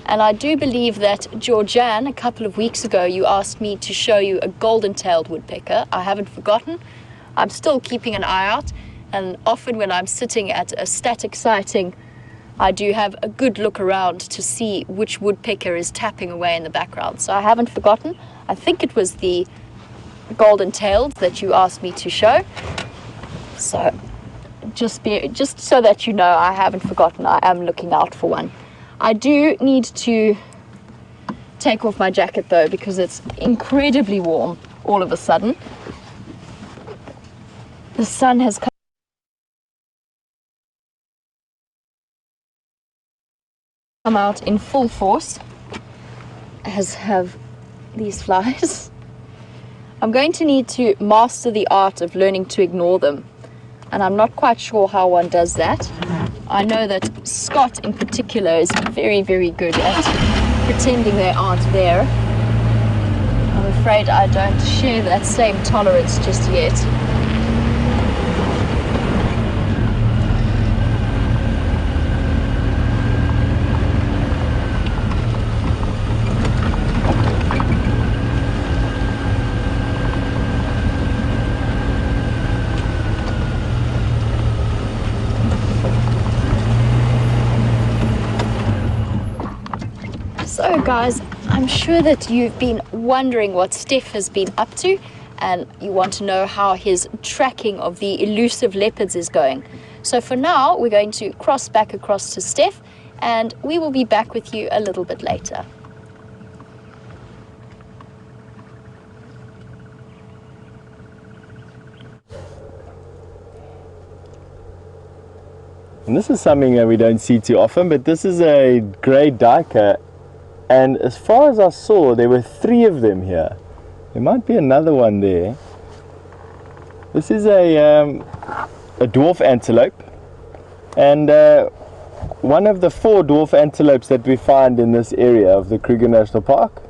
And I do believe that, Georgianne, a couple of weeks ago, you asked me to show you a golden-tailed woodpecker. I haven't forgotten. I'm still keeping an eye out. And often when I'm sitting at a static sighting, I do have a good look around to see which woodpecker is tapping away in the background. So I haven't forgotten. I think it was the golden-tailed that you asked me to show. So just so that you know, I haven't forgotten. I am looking out for one. I do need to take off my jacket though, because it's incredibly warm all of a sudden. The sun has come out in full force, as have these flies. I'm going to need to master the art of learning to ignore them, and I'm not quite sure how one does that. I know that Scott in particular is very, very good at pretending they aren't there. I'm afraid I don't share that same tolerance just yet. So guys, I'm sure that you've been wondering what Steph has been up to, and you want to know how his tracking of the elusive leopards is going. So for now, we're going to cross back across to Steph, and we will be back with you a little bit later. And this is something that we don't see too often, but this is a grey duiker, and as far as I saw, there were 3 of them here. There might be another one there. This is a dwarf antelope, and one of the 4 dwarf antelopes that we find in this area of the Kruger National Park.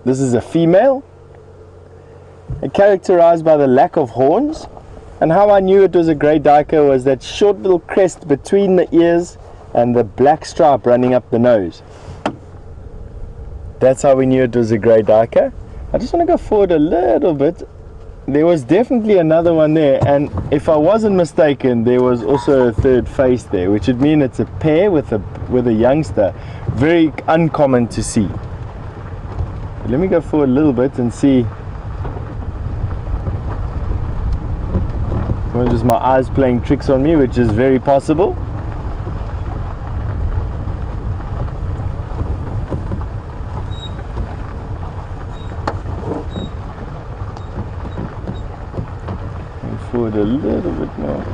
This is a female, characterized by the lack of horns. And how I knew it was a grey duiker was that short little crest between the ears and the black stripe running up the nose. That's how we knew it was a grey duiker. I just want to go forward a little bit. There was definitely another one there, and if I wasn't mistaken, there was also a 3rd face there, which would mean it's a pair with a youngster. Very uncommon to see. Let me go forward a little bit and see. Well, just my eyes playing tricks on me, which is very possible. Forward a little bit more.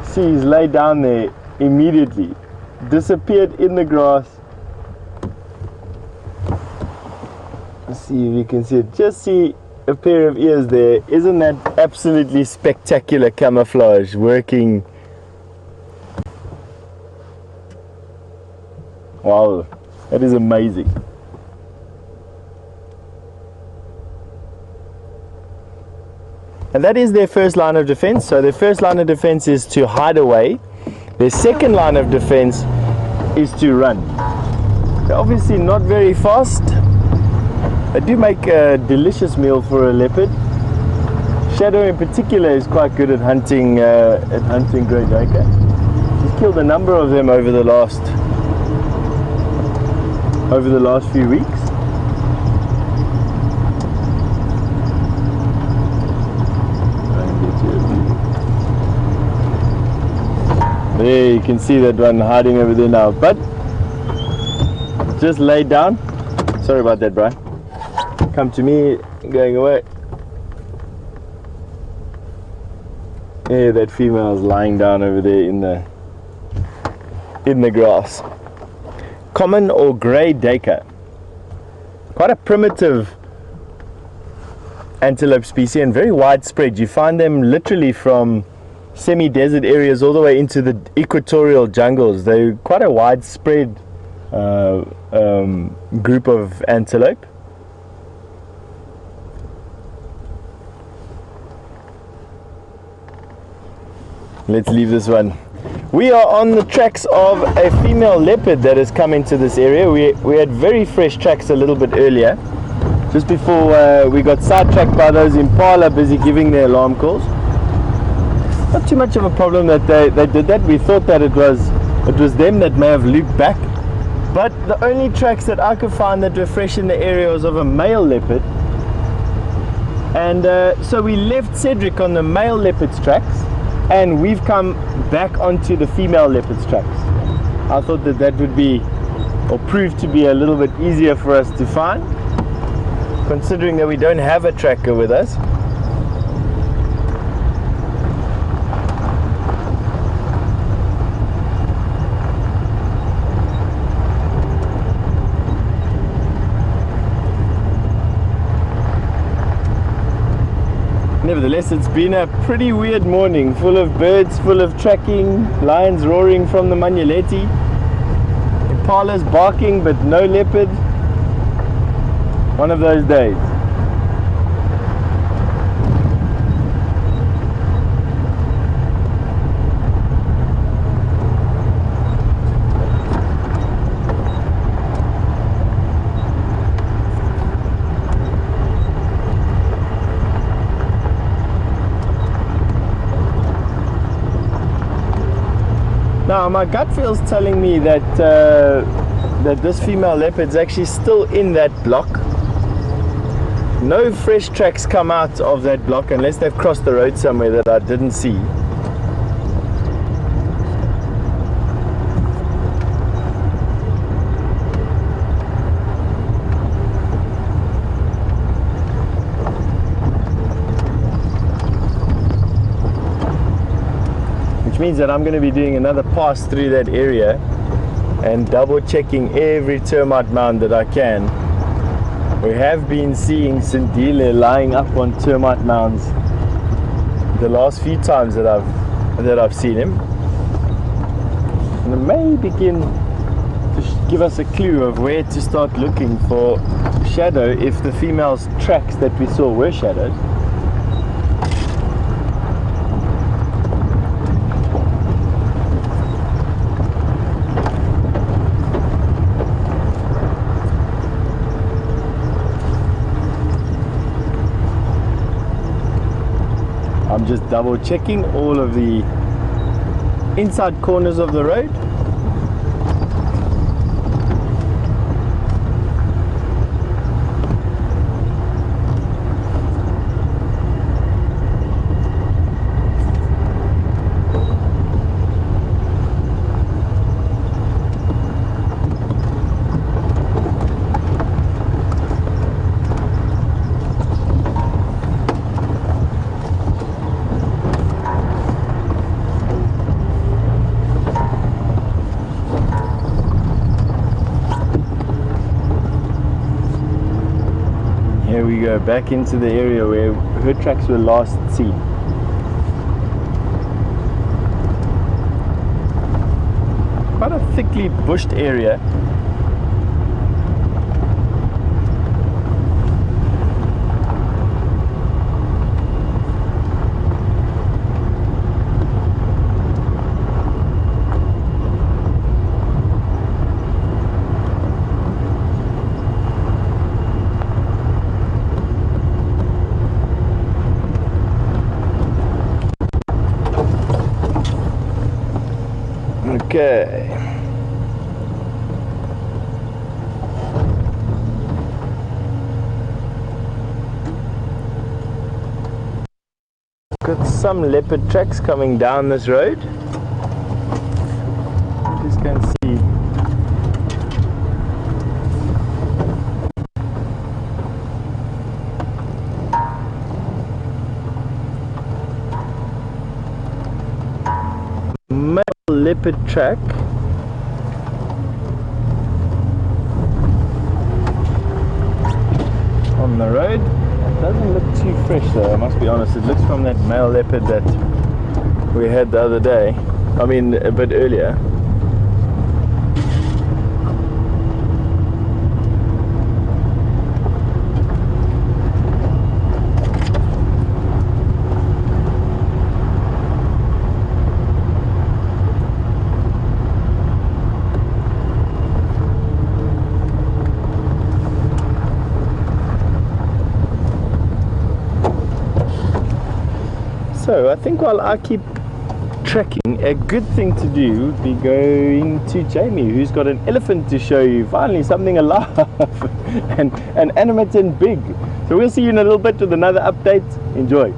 See, he's laid down there immediately, disappeared in the grass. Let's see if you can see it. Just see a pair of ears there. Isn't that absolutely spectacular camouflage working? Wow, that is amazing. And that is their first line of defense. So their first line of defense is to hide away. Their second line of defense is to run. They're obviously not very fast. They do make a delicious meal for a leopard. Shadow in particular is quite good at hunting grey duiker. He's killed a number of them over the last few weeks. There, you can see that one hiding over there now, but just laid down. Sorry about that, Brian. Come to me, going away. Yeah, that female is lying down over there in the grass. Common or grey duiker. Quite a primitive antelope species and very widespread. You find them literally from semi-desert areas all the way into the equatorial jungles. They're quite a widespread group of antelope. Let's leave this one. We are on the tracks of a female leopard that has come into this area. We had very fresh tracks a little bit earlier, just before we got sidetracked by those impala busy giving their alarm calls. Not too much of a problem that they did that. We thought that it was them that may have looped back, but the only tracks that I could find that were fresh in the area was of a male leopard. And so we left Cedric on the male leopard's tracks, and we've come back onto the female leopard's tracks. I thought that would be, or prove to be, a little bit easier for us to find, considering that we don't have a tracker with us. Nevertheless, it's been a pretty weird morning, full of birds, full of tracking, lions roaring from the Manyeleti, impalas barking but no leopard. One of those days. Now my gut feels telling me that that this female leopard's actually still in that block. No fresh tracks come out of that block unless they've crossed the road somewhere that I didn't see. Which means that I'm going to be doing another pass through that area and double checking every termite mound that I can. We have been seeing Sindile lying up on termite mounds the last few times that I've seen him, and it may begin to give us a clue of where to start looking for shadow if the female's tracks that we saw were shadowed. I'm just double checking all of the inside corners of the road. Here we go, back into the area where her tracks were last seen. Quite a thickly bushed area. Okay. Got some leopard tracks coming down this road. Just can see. Leopard track on the road. It doesn't look too fresh though, I must be honest. It looks from that male leopard that we had the other day, I mean a bit earlier. So I think while I keep tracking, a good thing to do would be going to Jamie, who's got an elephant to show you. Finally, something alive and animate and big. So we'll see you in a little bit with another update. Enjoy.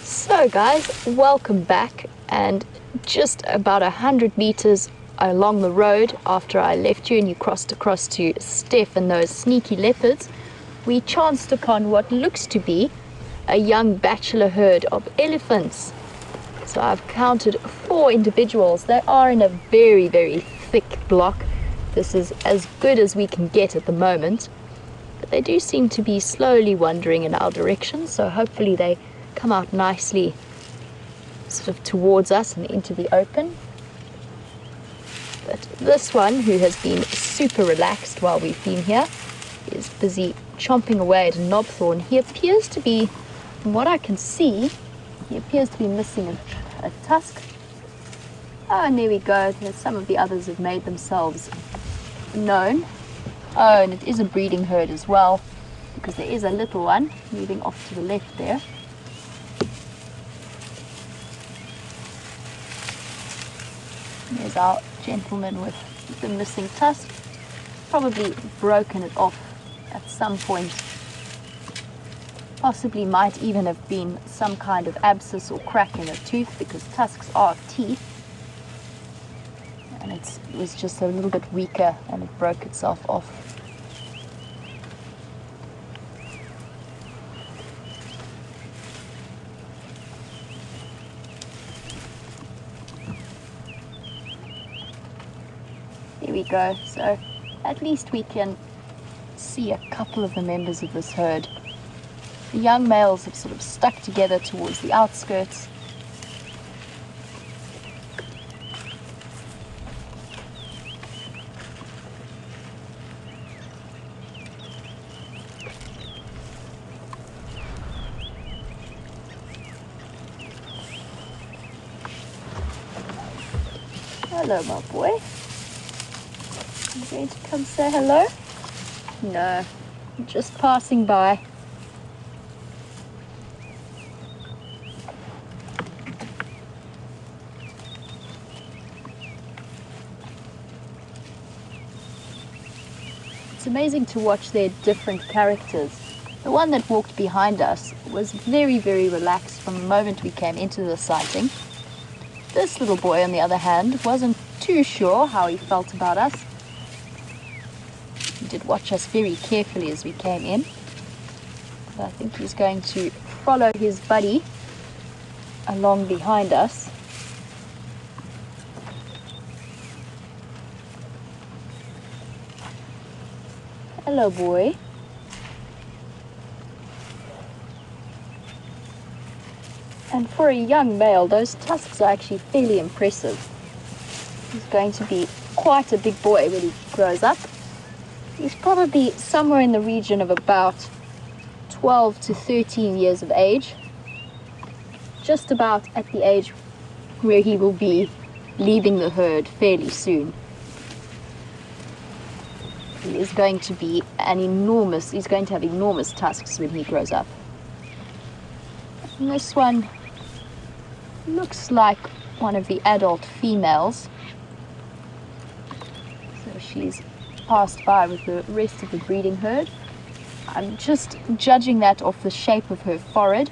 So guys, welcome back, and just about 100 meters along the road after I left you and you crossed across to Steph and those sneaky leopards, we chanced upon what looks to be a young bachelor herd of elephants. So I've counted 4 individuals. They are in a very, very thick block. This is as good as we can get at the moment, but they do seem to be slowly wandering in our direction, so hopefully they come out nicely sort of towards us and into the open. But this one, who has been super relaxed while we've been here, is busy chomping away at a knobthorn. He appears to be, from what I can see, he appears to be missing a tusk. Oh, and there we go. There's some of the others have made themselves known. Oh, and it is a breeding herd as well, because there is a little one moving off to the left there. There's our gentleman with the missing tusk. Probably broken it off at some point. Possibly might even have been some kind of abscess or crack in a tooth, because tusks are teeth. And it was just a little bit weaker and it broke itself off. Here we go. So at least we can see a couple of the members of this herd. The young males have sort of stuck together towards the outskirts. Hello, my boy. You going to come say hello? No, I'm just passing by. It's amazing to watch their different characters. The one that walked behind us was very, very relaxed from the moment we came into the sighting. This little boy, on the other hand, wasn't too sure how he felt about us. He did watch us very carefully as we came in. But I think he's going to follow his buddy along behind us. Hello, boy. And for a young male, those tusks are actually fairly impressive. He's going to be quite a big boy when he grows up. He's probably somewhere in the region of about 12 to 13 years of age. Just about at the age where he will be leaving the herd fairly soon. He is going to be he's going to have enormous tusks when he grows up. And this one looks like one of the adult females. So she's passed by with the rest of the breeding herd. I'm just judging that off the shape of her forehead,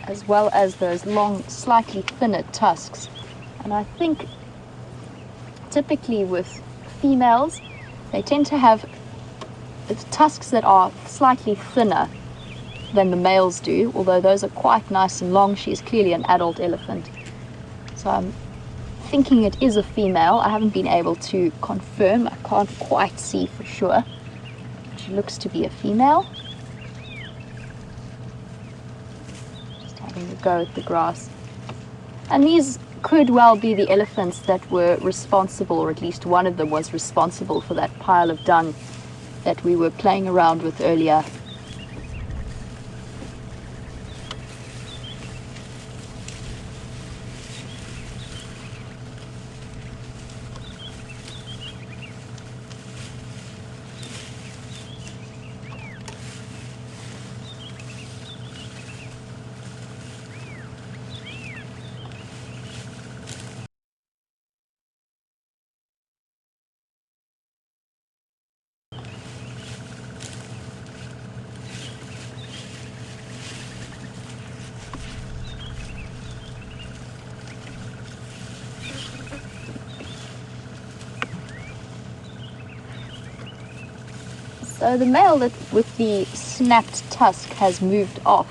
as well as those long, slightly thinner tusks. And I think typically with females, they tend to have tusks that are slightly thinner than the males do, although those are quite nice and long. She is clearly an adult elephant. So I'm thinking it is a female. I haven't been able to confirm. I can't quite see for sure. She looks to be a female. Just having a go at the grass. And these could well be the elephants that were responsible, or at least one of them was responsible for that pile of dung that we were playing around with earlier. So the male with the snapped tusk has moved off,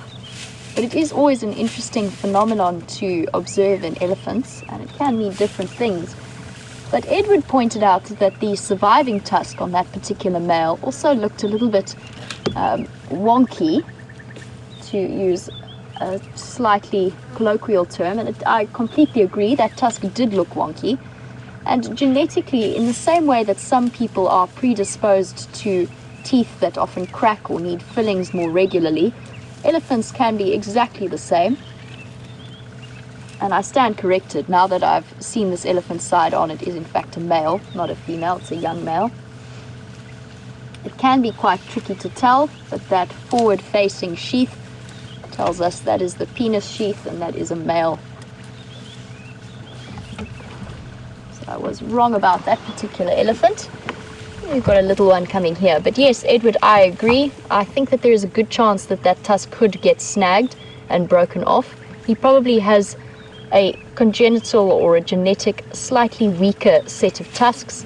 but it is always an interesting phenomenon to observe in elephants, and it can mean different things. But Edward pointed out that the surviving tusk on that particular male also looked a little bit wonky, to use a slightly colloquial term, and I completely agree, that tusk did look wonky. And genetically, in the same way that some people are predisposed to teeth that often crack or need fillings more regularly, elephants can be exactly the same. And I stand corrected now that I've seen this elephant's side on. It is in fact a male, not a female. It's a young male. It can be quite tricky to tell, but that forward-facing sheath tells us that is the penis sheath, and that is a male. So I was wrong about that particular elephant. We've got a little one coming here. But yes, Edward, I agree. I think that there is a good chance that that tusk could get snagged and broken off. He probably has a congenital or a genetic slightly weaker set of tusks.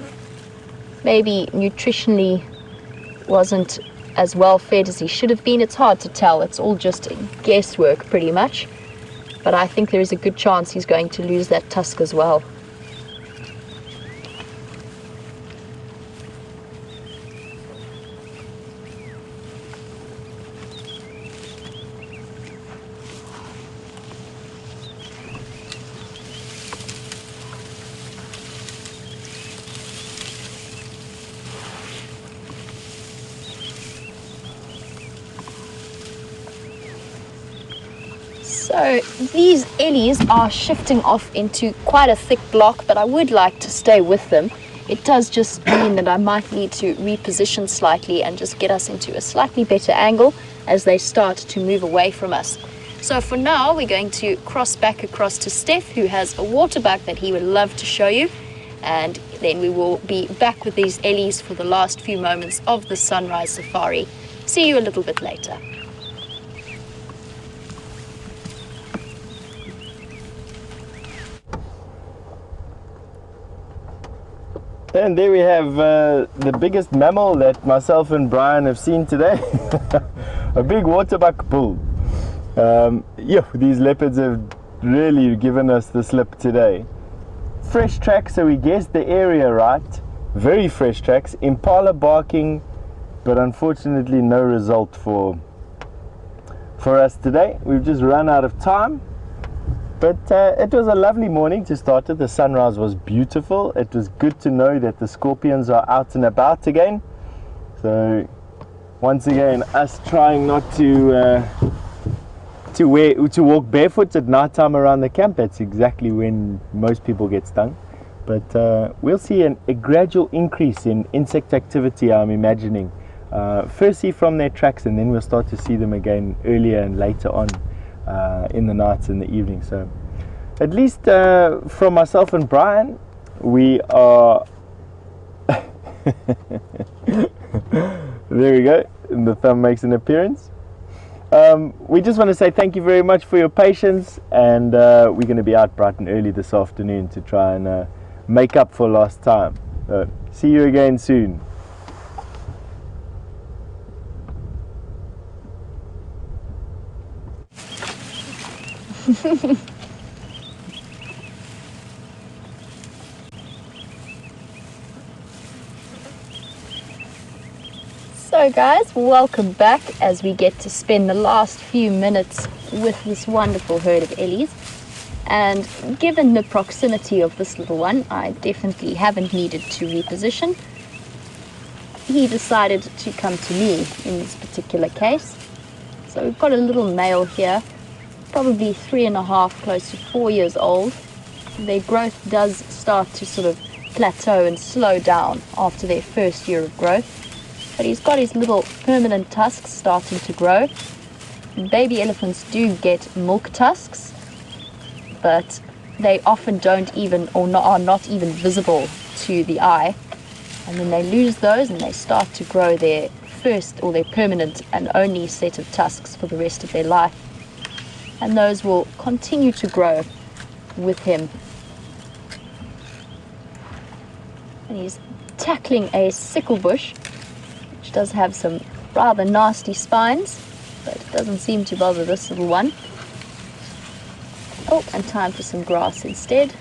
Maybe nutritionally wasn't as well fed as he should have been. It's hard to tell. It's all just guesswork pretty much. But I think there is a good chance he's going to lose that tusk as well. So these ellies are shifting off into quite a thick block, but I would like to stay with them. It does just mean that I might need to reposition slightly and just get us into a slightly better angle as they start to move away from us. So for now, we're going to cross back across to Steph, who has a water buck that he would love to show you. And then we will be back with these ellies for the last few moments of the sunrise safari. See you a little bit later. And there we have the biggest mammal that myself and Brian have seen today. A big waterbuck bull. These leopards have really given us the slip today. Fresh tracks, so we guessed the area right. Very fresh tracks. Impala barking, but unfortunately no result for us today. We've just run out of time. But it was a lovely morning to start with. The sunrise was beautiful. It was good to know that the scorpions are out and about again. So once again, us trying not to walk barefoot at night time around the camp. That's exactly when most people get stung. But we'll see a gradual increase in insect activity, I'm imagining. Firstly from their tracks, and then we'll start to see them again earlier and later on. In the nights and the evening. So at least from myself and Brian, we are there we go, and the thumb makes an appearance. We just want to say thank you very much for your patience, and we're going to be out bright and early this afternoon to try and make up for lost time. So see you again soon. So guys, welcome back as we get to spend the last few minutes with this wonderful herd of ellies. And given the proximity of this little one, I definitely haven't needed to reposition. He decided to come to me in this particular case. So we've got a little male here, probably 3.5, close to 4 years old. Their growth does start to sort of plateau and slow down after their first year of growth. But he's got his little permanent tusks starting to grow. Baby elephants do get milk tusks, but they often don't even, or are not even visible to the eye. And then they lose those and they start to grow their first or their permanent and only set of tusks for the rest of their life. And those will continue to grow with him. And he's tackling a sickle bush, which does have some rather nasty spines, but it doesn't seem to bother this little one. Oh, and time for some grass instead.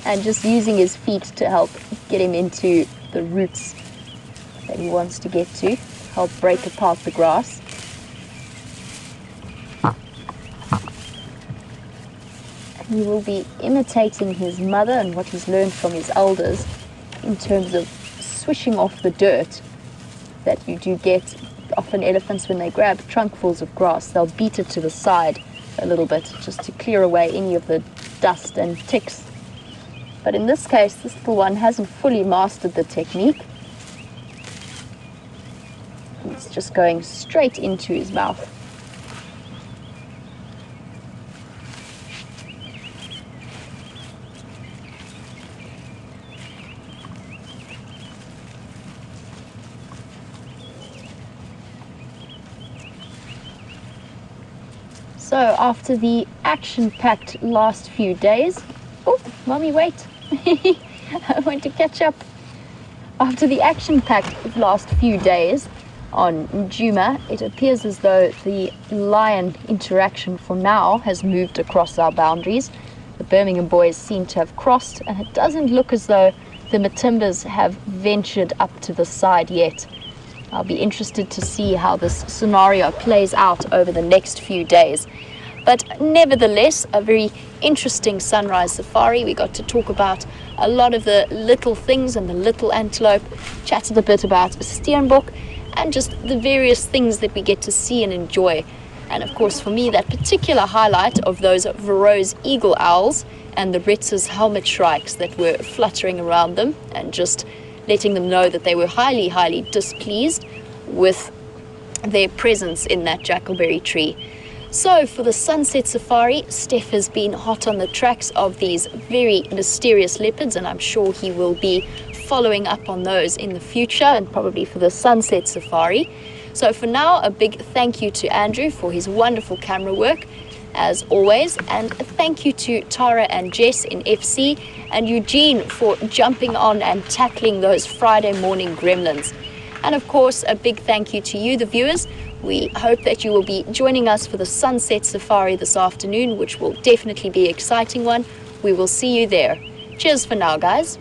And just using his feet to help get him into the roots that he wants to get to, help break apart the grass. And he will be imitating his mother and what he's learned from his elders in terms of swishing off the dirt that you do get often elephants, when they grab trunkfuls of grass, they'll beat it to the side a little bit just to clear away any of the dust and ticks. But in this case, this little one hasn't fully mastered the technique. It's just going straight into his mouth. So after the action-packed last few days, oh, mommy, wait, I want to catch up. After the action-packed last few days on Juma, it appears as though the lion interaction for now has moved across our boundaries. The Birmingham boys seem to have crossed, and it doesn't look as though the Matimbas have ventured up to the side yet. I'll be interested to see how this scenario plays out over the next few days. But nevertheless, a very interesting sunrise safari. We got to talk about a lot of the little things and the little antelope, chatted a bit about Steenbok, and just the various things that we get to see and enjoy. And of course, for me, that particular highlight of those Verreaux's eagle owls and the Ritz's helmet shrikes that were fluttering around them and just letting them know that they were highly, highly displeased with their presence in that jackalberry tree. So for the sunset safari, Steph has been hot on the tracks of these very mysterious leopards, and I'm sure he will be following up on those in the future, and probably for the sunset safari. So for now, a big thank you to Andrew for his wonderful camera work, as always, and a thank you to Tara and Jess in FC, and Eugene for jumping on and tackling those Friday morning gremlins. And of course, a big thank you to you, the viewers. We hope that you will be joining us for the sunset safari this afternoon, which will definitely be an exciting one. We will see you there. Cheers for now, guys.